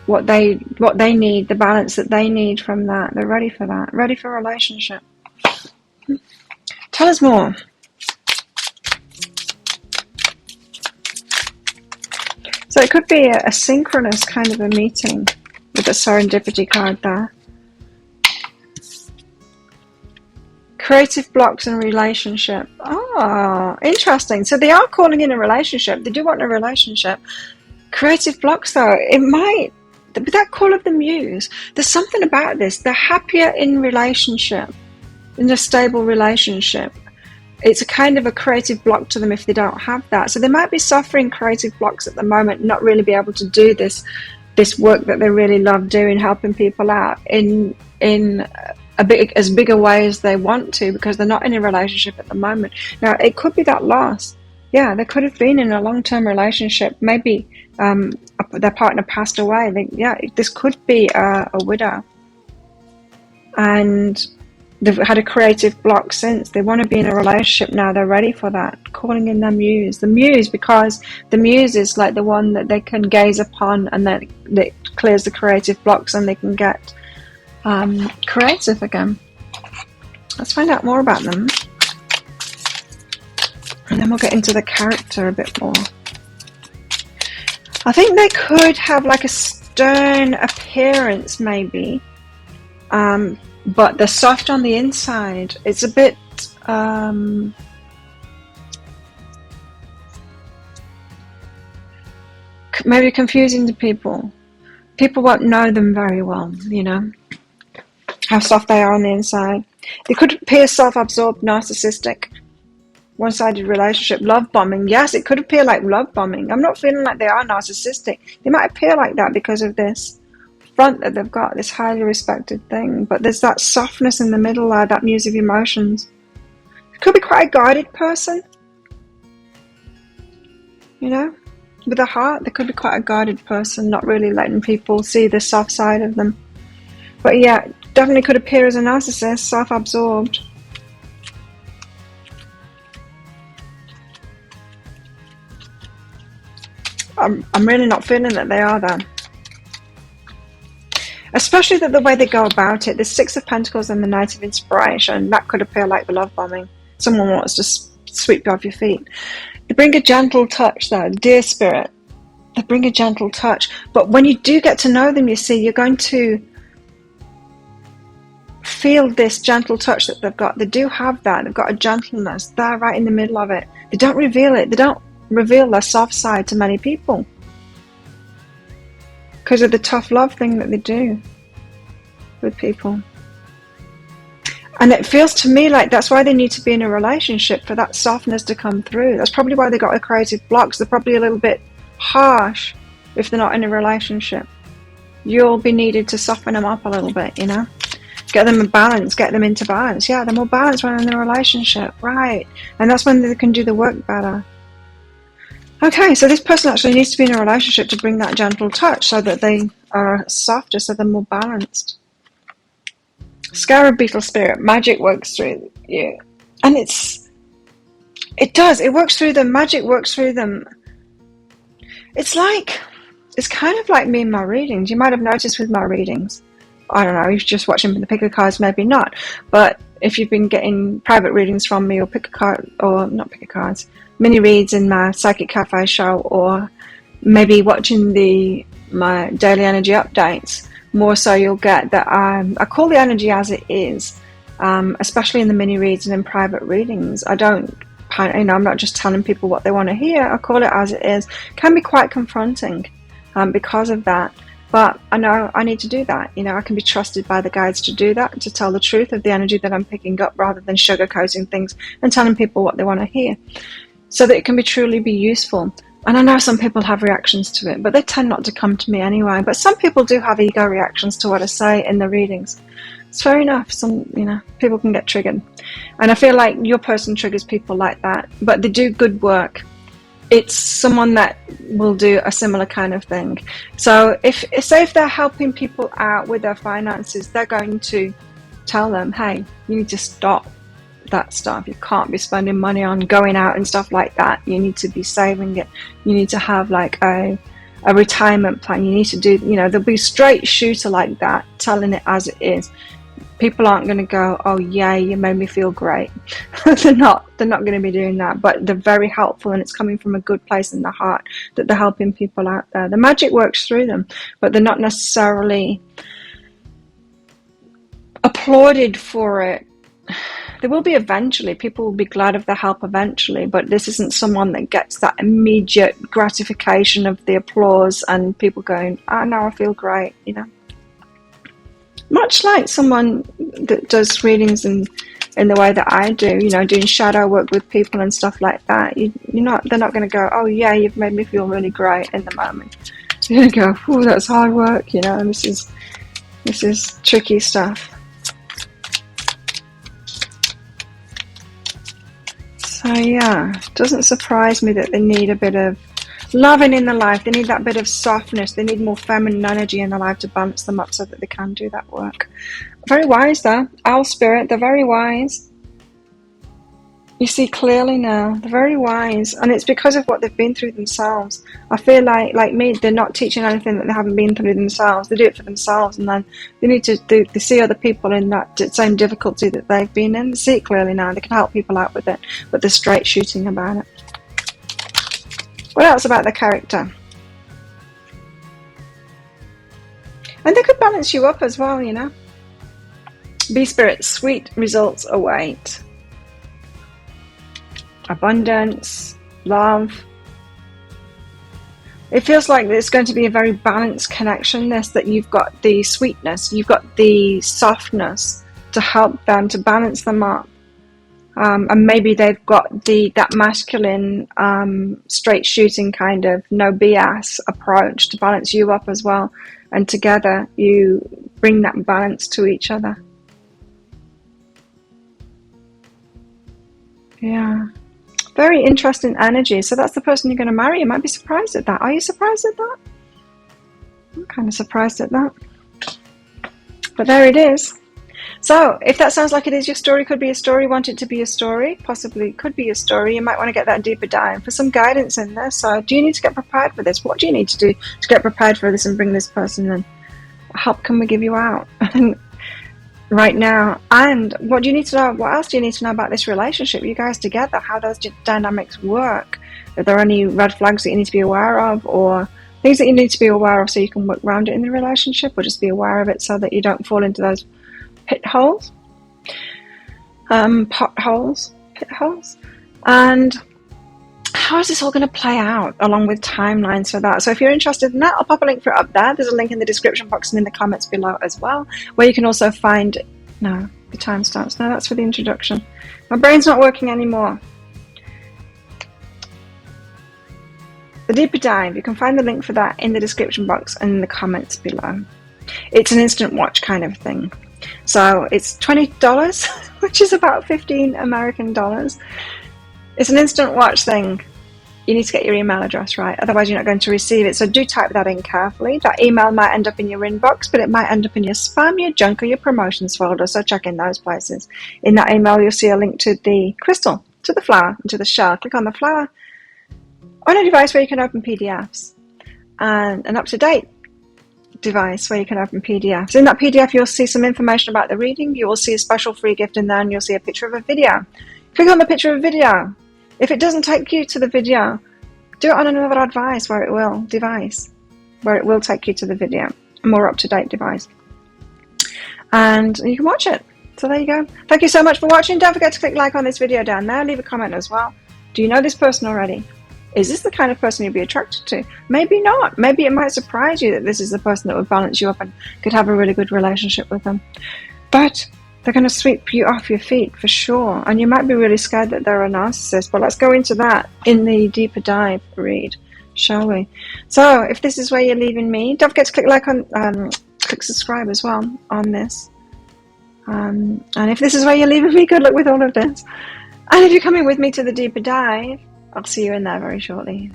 what they need, the balance that they need from that. They're ready for that. Ready for a relationship. Tell us more. So it could be a synchronous kind of a meeting with the serendipity card there. Creative blocks in relationship. Oh, interesting. So they are calling in a relationship. They do want a relationship. Creative blocks though, it might, with that call of the muse, there's something about this. They're happier in relationship, in a stable relationship. it's a kind of a creative block to them if they don't have that. So they might be suffering creative blocks at the moment, not really be able to do this work that they really love doing, helping people out in as big a way as they want to, because they're not in a relationship at the moment. Now, it could be that loss. Yeah, they could have been in a long-term relationship. Maybe their partner passed away. This could be a widow. And they've had a creative block since. They want to be in a relationship now. They're ready for that. Calling in their muse. The muse, because the muse is like the one that they can gaze upon, and that clears the creative blocks, and they can get creative again. Let's find out more about them. And then we'll get into the character a bit more. I think they could have like a stern appearance, maybe. But they're soft on the inside. It's a bit maybe confusing to people. People won't know them very well, you know, how soft they are on the inside. They could appear self-absorbed, narcissistic, one-sided relationship, love bombing. Yes, it could appear like love bombing. I'm not feeling like they are narcissistic. They might appear like that because of this front that they've got, this highly respected thing, but there's that softness in the middle there, that muse of emotions. It could be quite a guarded person, you know, with a heart. They could be quite a guarded person, not really letting people see the soft side of them. But yeah, definitely could appear as a narcissist, self-absorbed. I'm really not feeling that they are there. Especially the way they go about it. The Six of Pentacles and the Knight of Inspiration, that could appear like the love bombing. Someone wants to sweep you off your feet. They bring a gentle touch though, dear spirit. They bring a gentle touch. But when you do get to know them, you see, you're going to feel this gentle touch that they've got. They do have that. They've got a gentleness there right in the middle of it. They don't reveal it. They don't reveal their soft side to many people because of the tough love thing that they do with people. And it feels to me like that's why they need to be in a relationship, for that softness to come through. That's probably why they got a creative blocks. They're probably a little bit harsh if they're not in a relationship. You'll be needed to soften them up a little bit, you know, get them in balance, get them into balance. Yeah, they're more balanced when in a relationship, right? And that's when they can do the work better. Okay, so this person actually needs to be in a relationship to bring that gentle touch so that they are softer, so they're more balanced. Scarab Beetle Spirit, magic works through you. And it works through them, magic works through them. It's kind of like me in my readings. You might have noticed with my readings. I don't know, if you're just watching the picker cards, maybe not. But if you've been getting private readings from me, or mini reads in my Psychic Cafe show, or maybe watching my daily energy updates, more so you'll get that I call the energy as it is, especially in the mini reads and in private readings. I'm not just telling people what they want to hear. I call it as it is. Can be quite confronting because of that. But I know I need to do that. You know, I can be trusted by the guides to do that, to tell the truth of the energy that I'm picking up, rather than sugarcoating things and telling people what they want to hear, so that it can truly be useful. And I know some people have reactions to it, but they tend not to come to me anyway. But some people do have ego reactions to what I say in the readings. It's fair enough. Some, people can get triggered. And I feel like your person triggers people like that, but they do good work. It's someone that will do a similar kind of thing. So if they're helping people out with their finances, they're going to tell them, hey, you need to stop that stuff. You can't be spending money on going out and stuff like that. You need to be saving it. You need to have like a retirement plan. You need to do, there'll be a straight shooter like that, telling it as it is. People aren't going to go, oh yeah, you made me feel great. They're not going to be doing that, but they're very helpful, and it's coming from a good place in the heart that they're helping people out there. The magic works through them, but they're not necessarily applauded for it. They will be eventually. People will be glad of the help eventually, but this isn't someone that gets that immediate gratification of the applause and people going, oh, now I feel great, Much like someone that does readings and in the way that I do, you know, doing shadow work with people and stuff like that, they're not going to go, oh yeah, you've made me feel really great in the moment. You're going to go, oh, that's hard work, you know, and this is tricky stuff. So yeah, it doesn't surprise me that they need a bit of loving in their life. They need that bit of softness. They need more feminine energy in their life to balance them up so that they can do that work. Very wise though. Owl spirit, they're very wise. You see clearly now, they're very wise, and it's because of what they've been through themselves. I feel like me, they're not teaching anything that they haven't been through themselves. They do it for themselves, and then they need to they see other people in that same difficulty that they've been in. They see it clearly now. They can help people out with it, but they're straight shooting about it. What else about the character? And they could balance you up as well, you know. Bee spirit, sweet results await. Abundance, love. It feels like there's going to be a very balanced connection, that you've got the sweetness, you've got the softness to help them, to balance them up. And maybe they've got that masculine, straight shooting kind of no BS approach to balance you up as well. And together you bring that balance to each other. Yeah. Very interesting energy. So that's the person you're going to marry. You might be surprised at that. Are you surprised at that? I'm kind of surprised at that. But there it is. So if that sounds like it is your story, could be a story, want it to be a story, possibly could be a story, you might want to get that deeper dive for some guidance in there. So do you need to get prepared for this? What do you need to do to get prepared for this and bring this person in? What help can we give you out right now? And what do you need to know? What else do you need to know about this relationship, you guys together, how those dynamics work? Are there any red flags that you need to be aware of, or things that you need to be aware of so you can work around it in the relationship, or just be aware of it so that you don't fall into those potholes, and how is this all going to play out along with timelines for that? So if you're interested in that, I'll pop a link for it up there. There's a link in the description box and in the comments below as well, where you can also find, no, the timestamps. No, that's for the introduction. My brain's not working anymore. The deeper dive, you can find the link for that in the description box and in the comments below. It's an instant watch kind of thing. So it's $20, which is about 15 American dollars. It's an instant watch thing. You need to get your email address right, otherwise you're not going to receive it. So do type that in carefully. That email might end up in your inbox, but it might end up in your spam, your junk, or your promotions folder. So check in those places. In that email, you'll see a link to the crystal, to the flower, and to the shell. Click on the flower on a device where you can open PDFs, and an up-to-date device where you can open PDFs. In that PDF, you'll see some information about the reading. You will see a special free gift in there, and you'll see a picture of a video. Click on the picture of a video. If it doesn't take you to the video, do it on another device where it will take you to the video, a more up-to-date device, and you can watch it. So there you go. Thank you so much for watching. Don't forget to click like on this video down there. Leave a comment as well. Do you know this person already? Is this the kind of person you'd be attracted to? Maybe not. Maybe it might surprise you that this is the person that would balance you up and could have a really good relationship with them. But they're going to sweep you off your feet for sure. And you might be really scared that they're a narcissist. But let's go into that in the deeper dive read, shall we? So if this is where you're leaving me, don't forget to click like on, click subscribe as well on this. And if this is where you're leaving me, good luck with all of this. And if you're coming with me to the deeper dive, I'll see you in there very shortly.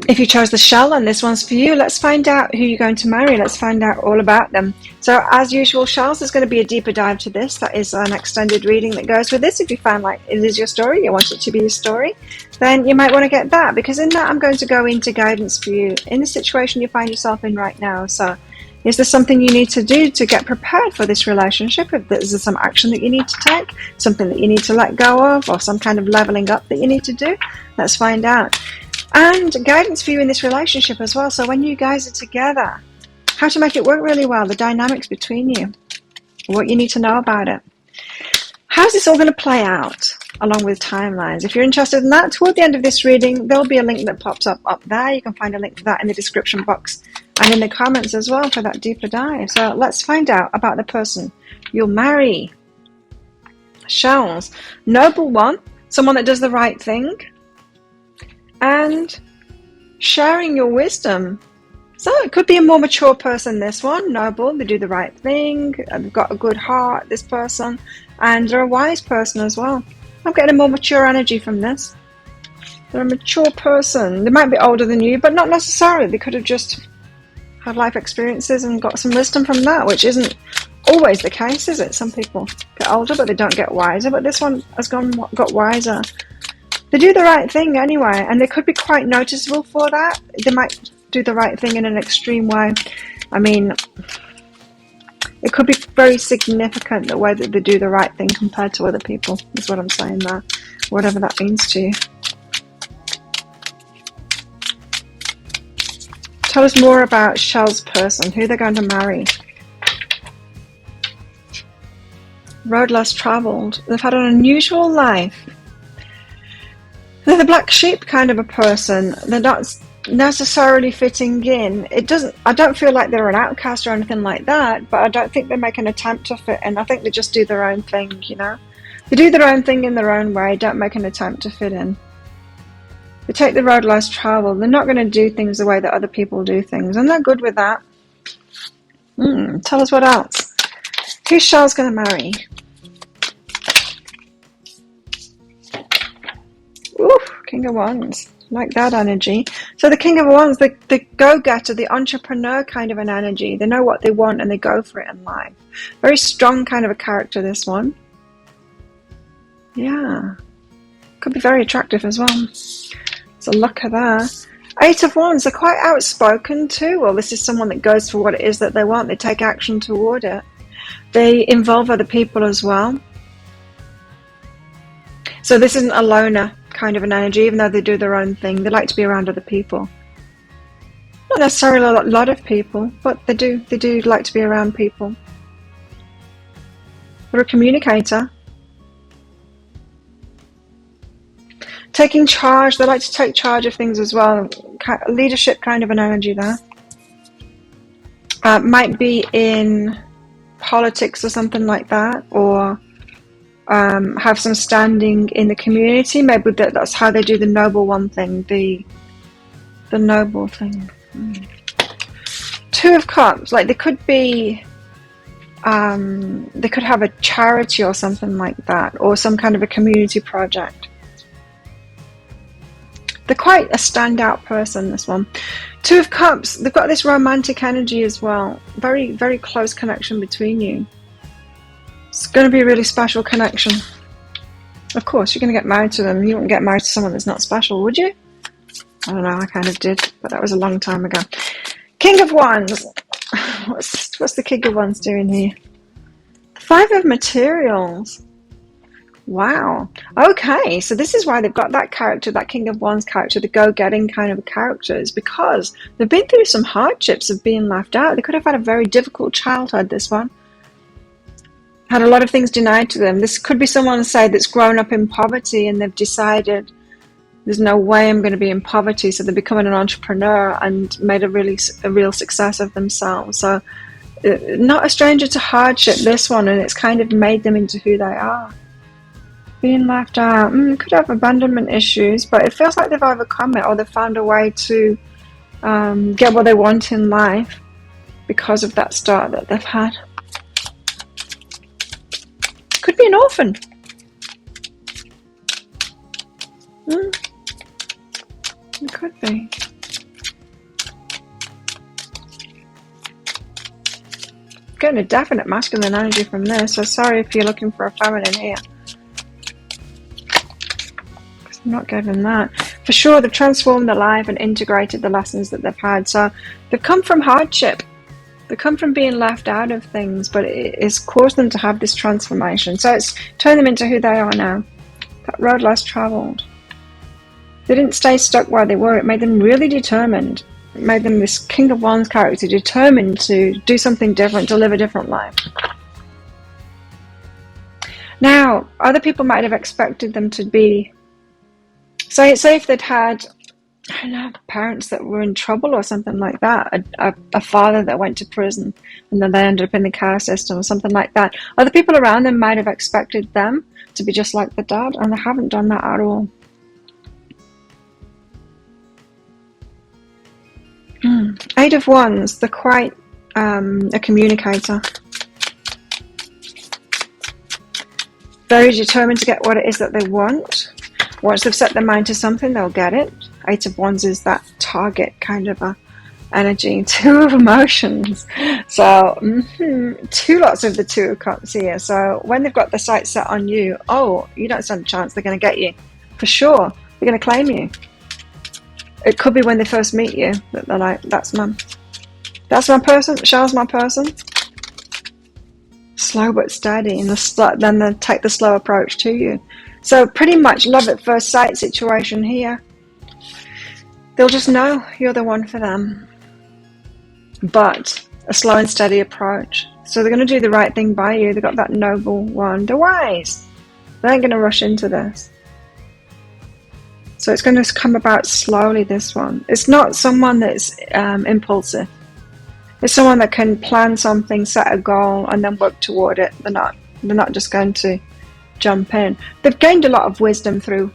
If you chose the shell and this one's for you, let's find out who you're going to marry. Let's find out all about them. So as usual, shells, there's going to be a deeper dive to this. That is an extended reading that goes with this. If you find like it is your story, you want it to be your story, then you might want to get that, because in that I'm going to go into guidance for you in the situation you find yourself in right now. So is there something you need to do to get prepared for this relationship? Is there some action that you need to take, something that you need to let go of, or some kind of leveling up that you need to do? Let's find out. And guidance for you in this relationship as well. So when you guys are together, how to make it work really well, the dynamics between you, what you need to know about it. How's this all going to play out along with timelines? If you're interested in that, toward the end of this reading, there'll be a link that pops up there. You can find a link for that in the description box and in the comments as well for that deeper dive. So let's find out about the person you'll marry. Shells. Noble one, someone that does the right thing. And sharing your wisdom. So it could be a more mature person, this one. Noble, they do the right thing. They've got a good heart, this person. And they're a wise person as well. I'm getting a more mature energy from this. They're a mature person. They might be older than you, but not necessarily. They could have just had life experiences and got some wisdom from that, which isn't always the case, is it? Some people get older, but they don't get wiser. But this one has got wiser. They do the right thing anyway, and they could be quite noticeable for that. They might do the right thing in an extreme way. I mean, it could be very significant the way that they do the right thing compared to other people, is what I'm saying there. Whatever that means to you. Tell us more about Shell's person, who they're going to marry. Road less travelled. They've had an unusual life. They're the black sheep kind of a person. They're not necessarily fitting in. I don't feel like they're an outcast or anything like that, but I don't think they make an attempt to fit in. I think they just do their own thing, you know. They do their own thing in their own way, don't make an attempt to fit in. They take the road less travelled. They're not going to do things the way that other people do things, and they're good with that. Tell us what else. Who's Shell's going to marry? Ooh, King of Wands. Like that energy. So the King of Wands, the go-getter, the entrepreneur kind of an energy. They know what they want and they go for it in life. Very strong kind of a character, this one. Yeah. Could be very attractive as well. So look at that. Eight of Wands, they're quite outspoken too. Well, this is someone that goes for what it is that they want. They take action toward it. They involve other people as well. So this isn't a loner kind of an energy, even though they do their own thing. They like to be around other people. Not necessarily a lot of people, but they do like to be around people. They're a communicator. Taking charge, they like to take charge of things as well. Leadership kind of an energy there. Might be in politics or something like that, or have some standing in the community. Maybe that's how they do the noble one thing, the noble thing. Two of Cups, like they could be, they could have a charity or something like that, or some kind of a community project. They're quite a standout person, this one. Two of Cups, they've got this romantic energy as well. Very, very close connection between you. It's going to be a really special connection. Of course, you're going to get married to them. You wouldn't get married to someone that's not special, would you? I don't know, I kind of did, but that was a long time ago. King of Wands. What's the King of Wands doing here? Five of Materials. Wow. Okay, so this is why they've got that character, that King of Wands character, the go-getting kind of character, is because they've been through some hardships of being left out. They could have had a very difficult childhood, this one. Had a lot of things denied to them. This could be someone, say, that's grown up in poverty and they've decided there's no way I'm going to be in poverty, so they're becoming an entrepreneur and made a real success of themselves. So not a stranger to hardship, this one, and it's kind of made them into who they are. Being left out, could have abandonment issues, but it feels like they've overcome it, or they've found a way to get what they want in life because of that start that they've had. Could be an orphan. It could be. Getting a definite masculine energy from this, so sorry if you're looking for a feminine here. I'm not getting that. For sure, they've transformed their life and integrated the lessons that they've had. So they've come from hardship. They come from being left out of things, but it has caused them to have this transformation. So it's turned them into who they are now. That road less travelled. They didn't stay stuck where they were. It made them really determined. It made them this King of Wands character, determined to do something different, to live a different life. Now, other people might have expected them to be, say if they'd had, I don't know, parents that were in trouble or something like that, a father that went to prison and then they ended up in the caste system or something like that. Other people around them might have expected them to be just like the dad, and they haven't done that at all. Eight of Wands, they're quite a communicator. Very determined to get what it is that they want. Once they've set their mind to something, they'll get it. Eight of Wands is that target kind of a energy. Two of Emotions. So, two lots of the Two of Cups here. So, when they've got the sights set on you, oh, you don't stand a chance. They're going to get you. For sure. They're going to claim you. It could be when they first meet you that they're like, that's my person. Shell's my person. Slow but steady. And then they take the slow approach to you. So, pretty much love at first sight situation here. They'll just know you're the one for them. But a slow and steady approach. So they're going to do the right thing by you. They've got that noble one. They're wise. They ain't going to rush into this. So it's going to come about slowly, this one. It's not someone that's impulsive. It's someone that can plan something, set a goal, and then work toward it. They're not just going to jump in. They've gained a lot of wisdom through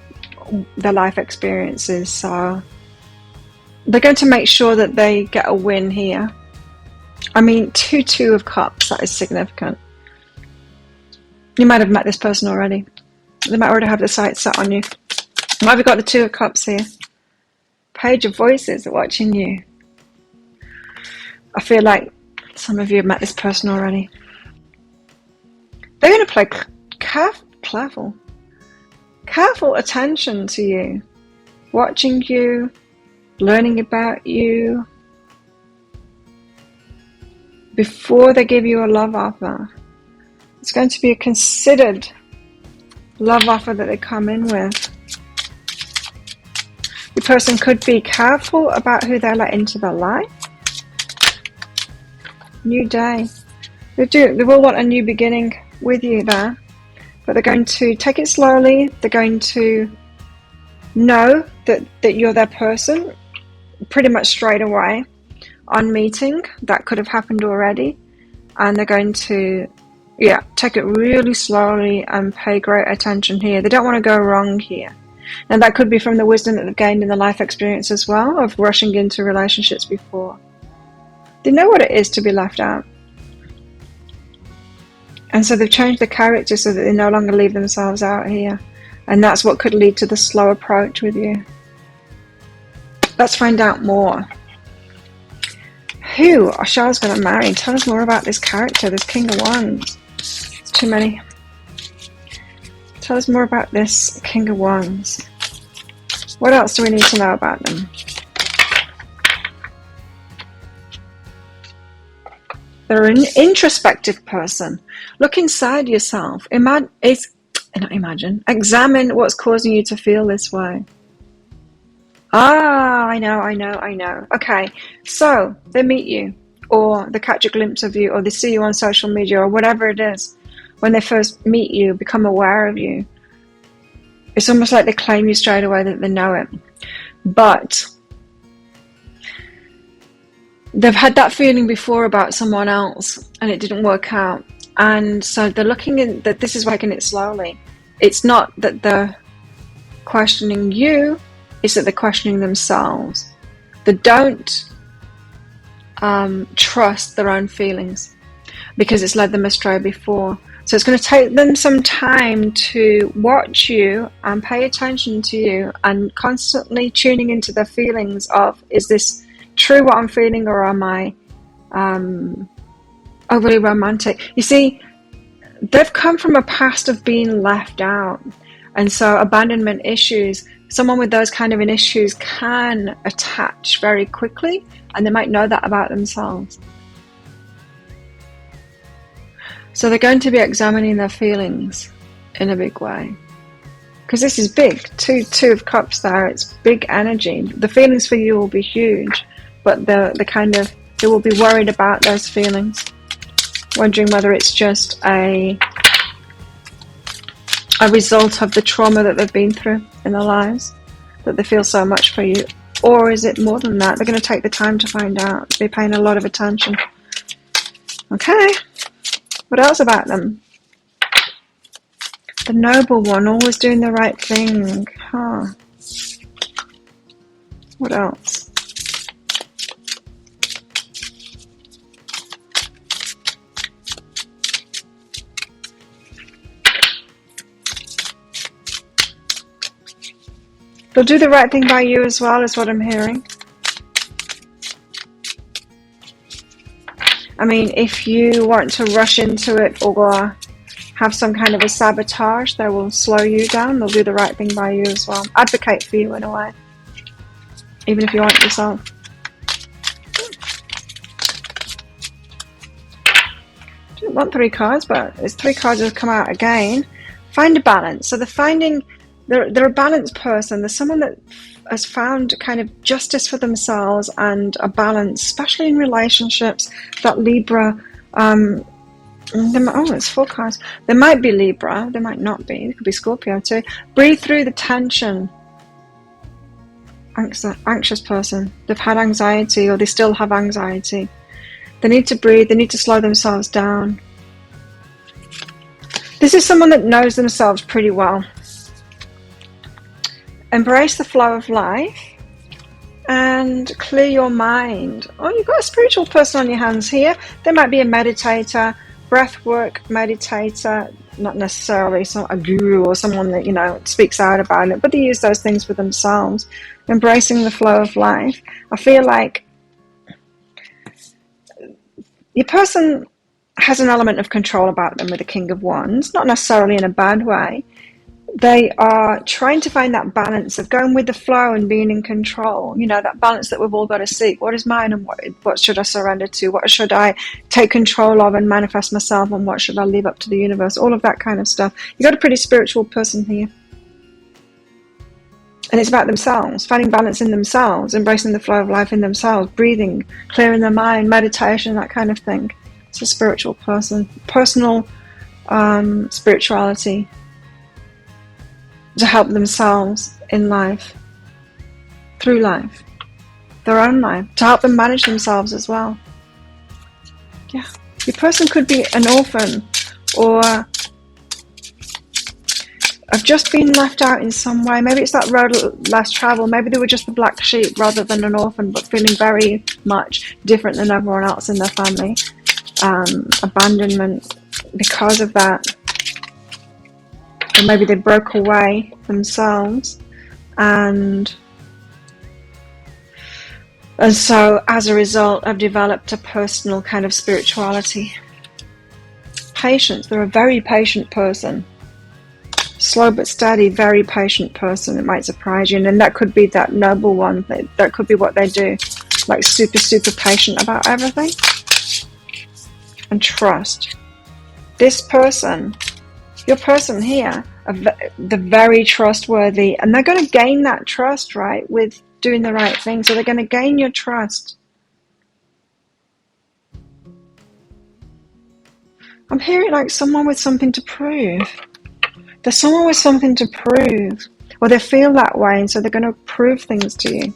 their life experiences. So they're going to make sure that they get a win here. I mean, Two of Cups, that is significant. You might have met this person already. They might already have the sights set on you. Why have we got the Two of Cups here? Page of Voices are watching you. I feel like some of you have met this person already. They're going to play careful attention to you. Watching you. Learning about you before they give you a love offer. It's going to be a considered love offer that they come in with. The person could be careful about who they let into their life. New day. They will want a new beginning with you there, but they're going to take it slowly. They're going to know that you're their person pretty much straight away on meeting. That could have happened already, and they're going to take it really slowly and pay great attention here. They don't want to go wrong here, and that could be from the wisdom that they've gained in the life experience as well of rushing into relationships before. They know what it is to be left out, and so they've changed the character so that they no longer leave themselves out here, and that's what could lead to the slow approach with you. Let's find out more. Who are Charles going to marry? Tell us more about this character, this King of Wands. It's too many. Tell us more about this King of Wands. What else do we need to know about them? They're an introspective person. Look inside yourself. Examine what's causing you to feel this way. I know. Okay, so they meet you, or they catch a glimpse of you, or they see you on social media, or whatever it is. When they first meet you, become aware of you. It's almost like they claim you straight away, that they know it. But they've had that feeling before about someone else, and it didn't work out. And so they're looking in that this is taking it slowly. It's not that they're questioning you. Is that they're questioning themselves. They don't trust their own feelings because it's led them astray before. So it's going to take them some time to watch you and pay attention to you and constantly tuning into their feelings of, is this true what I'm feeling, or am I overly romantic? You see, they've come from a past of being left out, and so abandonment issues. Someone with those kind of issues can attach very quickly, and they might know that about themselves. So they're going to be examining their feelings in a big way. Because this is big. Two of Cups there. It's big energy. The feelings for you will be huge, but they will be worried about those feelings. Wondering whether it's just a result of the trauma that they've been through in their lives, that they feel so much for you, or is it more than that? They're going to take the time to find out. They're paying a lot of attention. Okay, what else about them? The noble one, always doing the right thing. Huh. What else? They'll do the right thing by you as well, is what I'm hearing. I mean, if you want to rush into it or have some kind of a sabotage, they will slow you down. They'll do the right thing by you as well. Advocate for you in a way, even if you want it yourself. Didn't want 3 cards, but it's 3 cards that have come out again. Find a balance. So they're a balanced person. They're someone that has found kind of justice for themselves and a balance, especially in relationships. That Libra, it's 4 cards. They might be Libra, they might not be. It could be Scorpio too. Breathe through the tension. Anxious person. They've had anxiety, or they still have anxiety. They need to breathe. They need to slow themselves down. This is someone that knows themselves pretty well. Embrace the flow of life and clear your mind. Oh, you've got a spiritual person on your hands here. They might be a meditator, breathwork meditator, not necessarily a guru or someone that, you know, speaks out about it, but they use those things for themselves. Embracing the flow of life. I feel like your person has an element of control about them with the King of Wands, not necessarily in a bad way. They are trying to find that balance of going with the flow and being in control. You know, that balance that we've all got to seek. What is mine and what should I surrender to? What should I take control of and manifest myself, and what should I leave up to the universe? All of that kind of stuff. You've got a pretty spiritual person here. And it's about themselves, finding balance in themselves, embracing the flow of life in themselves, breathing, clearing their mind, meditation, that kind of thing. It's a spiritual person. Personal spirituality. To help themselves in life, through life, their own life, to help them manage themselves as well. Yeah, your person could be an orphan, or have just been left out in some way. Maybe it's that road less traveled. Maybe they were just the black sheep rather than an orphan, but feeling very much different than everyone else in their family. Abandonment because of that. Or maybe they broke away themselves, and so as a result I've developed a personal kind of spirituality. Patience. They're a very patient person. Slow but steady, very patient person. It might surprise you, and that could be that noble one. That could be what they do, like super patient about everything. And trust. This person, your person here, they're very trustworthy, and they're going to gain that trust, right, with doing the right thing. So they're going to gain your trust. I'm hearing like someone with something to prove. There's someone with something to prove, or they feel that way, and so they're going to prove things to you.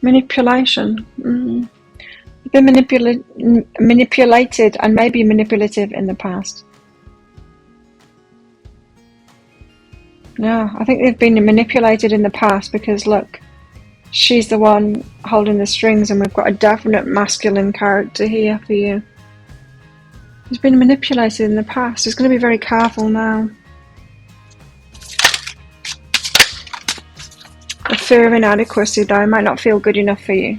Manipulation. You've been manipulated and maybe manipulative in the past. No, I think they've been manipulated in the past because, look, she's the one holding the strings, and we've got a definite masculine character here for you. He's been manipulated in the past. He's going to be very careful now. The fear of inadequacy, though, might not feel good enough for you.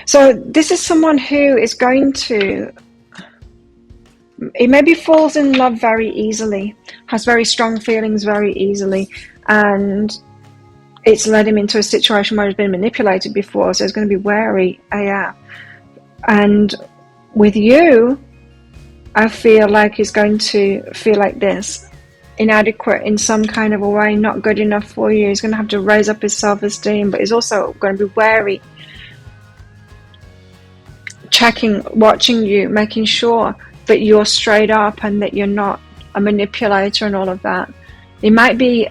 So this is someone who is going to, he maybe falls in love very easily, has very strong feelings very easily, and it's led him into a situation where he's been manipulated before, so he's going to be wary AF. And with you, I feel like he's going to feel like this, inadequate in some kind of a way, not good enough for you. He's going to have to raise up his self-esteem, but he's also going to be wary, checking, watching you, making sure that you're straight up and that you're not a manipulator and all of that. He might be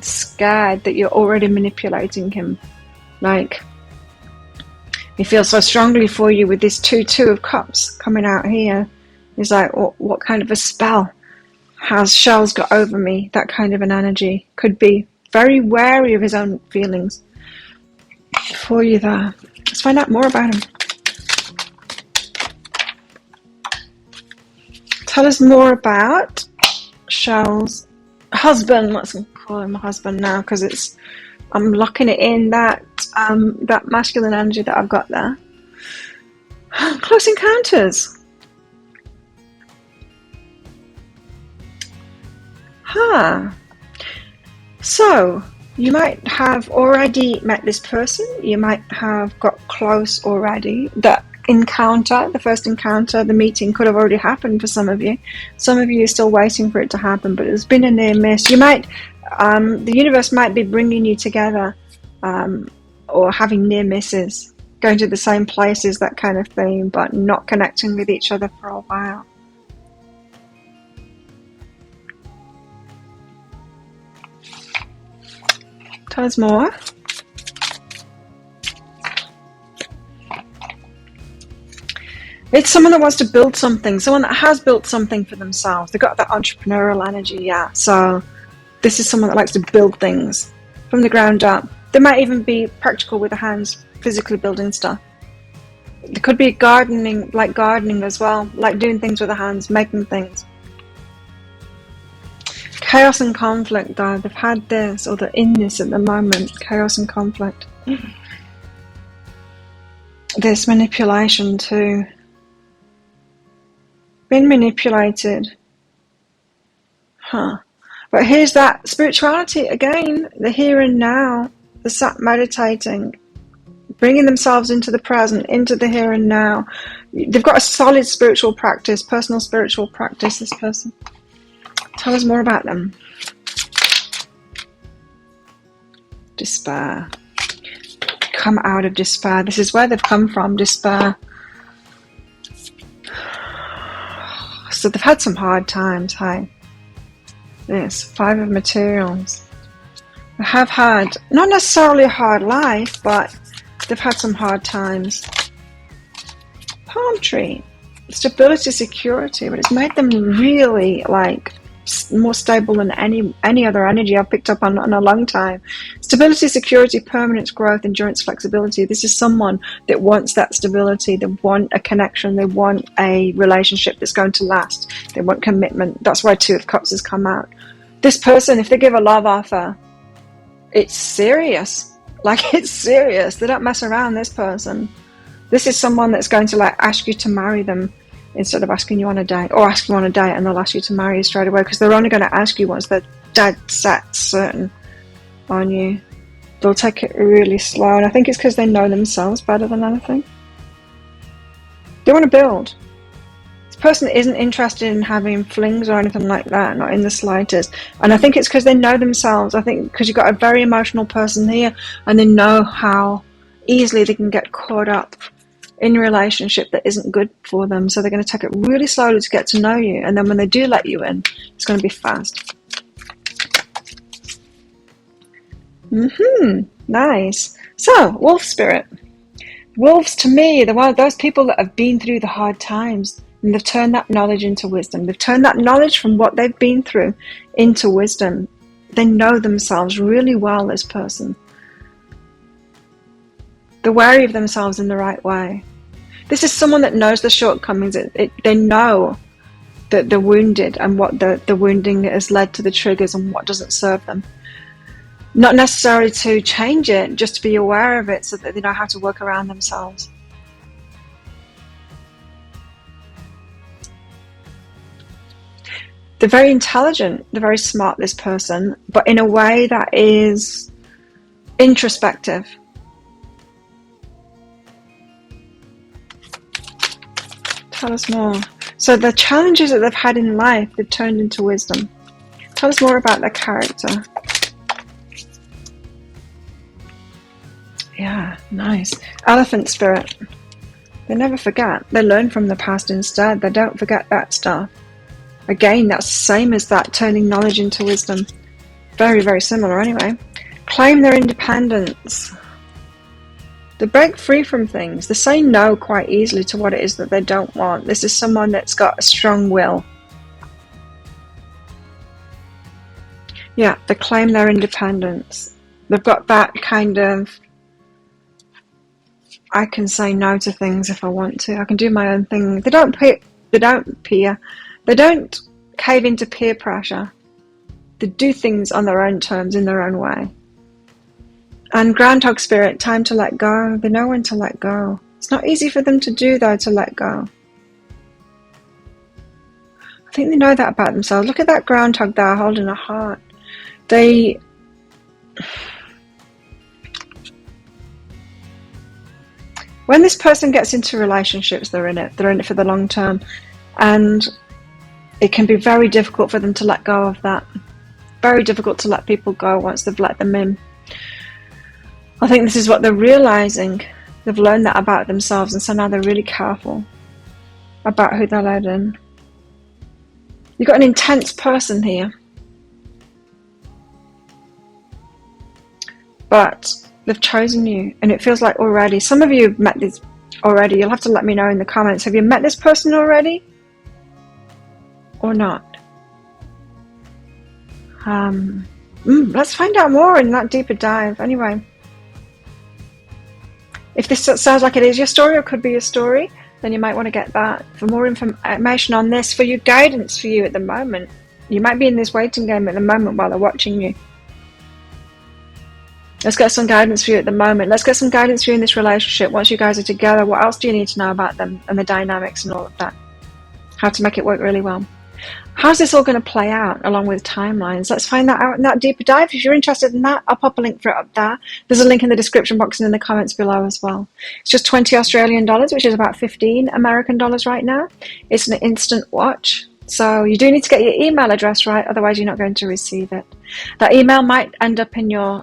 scared that you're already manipulating him. Like, he feels so strongly for you with this 2 of Cups coming out here. He's like, what kind of a spell has Shell's got over me? That kind of an energy. Could be very wary of his own feelings. For you there. Let's find out more about him. Tell us more about Shell's husband. Let's call him a husband now, because I'm locking it in that masculine energy that I've got there. Close encounters. So you might have already met this person. You might have got close already. That encounter, the first encounter, the meeting could have already happened for some of you. Some of you are still waiting for it to happen, but it's been a near miss. You might, the universe might be bringing you together, or having near misses, going to the same places, that kind of thing, but not connecting with each other for a while. Tell us more. It's someone that wants to build something, someone that has built something for themselves. They've got that entrepreneurial energy, yeah. So this is someone that likes to build things from the ground up. They might even be practical with the hands, physically building stuff. It could be gardening as well, like doing things with the hands, making things. Chaos and conflict, though. They've had this, or they're in this at the moment. Chaos and conflict. There's manipulation too. Been manipulated. But here's that spirituality again. The here and now. The sat meditating. Bringing themselves into the present, into the here and now. They've got a solid spiritual practice, personal spiritual practice, this person. Tell us more about them. Despair. Come out of despair. This is where they've come from, despair. So they've had some hard times, hey? This, 5 of materials. They have had, not necessarily a hard life, but they've had some hard times. Palm tree. Stability, security, but it's made them really, like, more stable than any other energy I've picked up on in a long time. Stability, security, permanence, growth, endurance, flexibility. This is someone that wants that stability. They want a connection. They want a relationship that's going to last. They want commitment. That's why 2 of Cups has come out. This person, if they give a love offer, it's serious. Like, it's serious. They don't mess around, this person. This is someone that's going to, like, ask you to marry them, instead of asking you on a date, or ask you on a date and they'll ask you to marry you straight away, because they're only going to ask you once they're dead set certain on you. They'll take it really slow, and I think it's because they know themselves better than anything. They want to build. This person isn't interested in having flings or anything like that, not in the slightest. And I think it's because they know themselves. I think because you've got a very emotional person here, and they know how easily they can get caught up in a relationship that isn't good for them, so they're going to take it really slowly to get to know you, and then when they do let you in, it's going to be fast. Nice. So, wolf spirit. Wolves, to me, they're one of those people that have been through the hard times, and they've turned that knowledge into wisdom. They've turned that knowledge from what they've been through into wisdom. They know themselves really well, this person. They're wary of themselves in the right way. This is someone that knows the shortcomings. They know that they're wounded, and what the wounding has led to the triggers, and what doesn't serve them. Not necessarily to change it, just to be aware of it so that they know how to work around themselves. They're very intelligent, they're very smart, this person, but in a way that is introspective. Tell us more. So the challenges that they've had in life, they've turned into wisdom. Tell us more about their character. Yeah, nice. Elephant spirit. They never forget. They learn from the past instead. They don't forget that stuff. Again, that's the same as that turning knowledge into wisdom. Very, very similar anyway. Claim their independence. They break free from things. They say no quite easily to what it is that they don't want. This is someone that's got a strong will. Yeah, they claim their independence. They've got that kind of, I can say no to things if I want to. I can do my own thing. They don't cave into peer pressure. They do things on their own terms, in their own way. And Groundhog Spirit, time to let go. They know when to let go. It's not easy for them to do, though, to let go. I think they know that about themselves. Look at that groundhog there holding a heart. When this person gets into relationships, they're in it for the long term, and it can be very difficult for them to let go of that. Very difficult to let people go once they've let them in. I think this is what they're realizing. They've learned that about themselves, and so now they're really careful about who they let in. You've got an intense person here, but they've chosen you, and it feels like already. Some of you have met this already. You'll have to let me know in the comments. Have you met this person already, or not? Let's find out more in that deeper dive. Anyway, if this sounds like it is your story or could be your story, then you might want to get that. For more information on this, for your guidance for you at the moment. You might be in this waiting game at the moment while they're watching you. Let's get some guidance for you at the moment. Let's get some guidance for you in this relationship. Once you guys are together, what else do you need to know about them and the dynamics and all of that? How to make it work really well. How's this all going to play out along with timelines? Let's find that out in that deeper dive. If you're interested in that, I'll pop a link for it up there. There's a link in the description box and in the comments below as well. It's just 20 Australian dollars, which is about 15 American dollars right now. It's an instant watch. So you do need to get your email address right, otherwise you're not going to receive it. That email might end up in your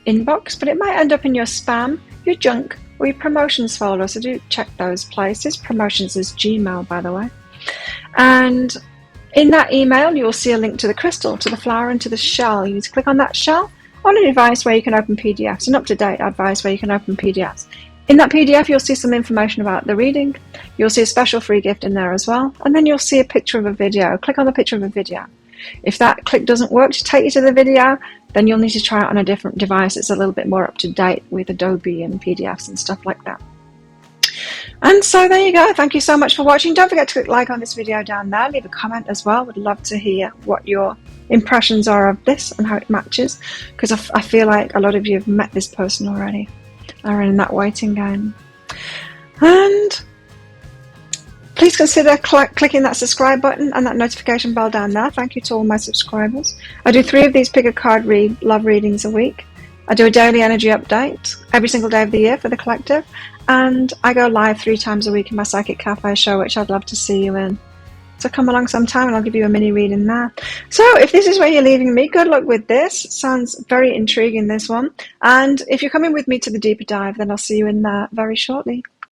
inbox, but it might end up in your spam, your junk, or your promotions folder. So do check those places. Promotions is Gmail, by the way. And in that email, you'll see a link to the crystal, to the flower, and to the shell. You need to click on that shell on an advice where you can open PDFs, an up-to-date advice where you can open PDFs. In that PDF, you'll see some information about the reading. You'll see a special free gift in there as well. And then you'll see a picture of a video. Click on the picture of a video. If that click doesn't work to take you to the video, then you'll need to try it on a different device that's a little bit more up to date with Adobe and PDFs and stuff like that. And so there you go. Thank you so much for watching. Don't forget to click like on this video down there. Leave a comment as well. Would love to hear what your impressions are of this and how it matches, because I feel like a lot of you have met this person already, are in that waiting game. And please consider clicking that subscribe button and that notification bell down there. Thank you to all my subscribers. I do 3 of these pick a card love readings a week. I do a daily energy update every single day of the year for the collective, and I go live 3 times a week in my Psychic Cafe show, which I'd love to see you in. So come along sometime and I'll give you a mini reading there. So if this is where you're leaving me, good luck with this. Sounds very intriguing, this one. And if you're coming with me to the deeper dive, then I'll see you in there very shortly.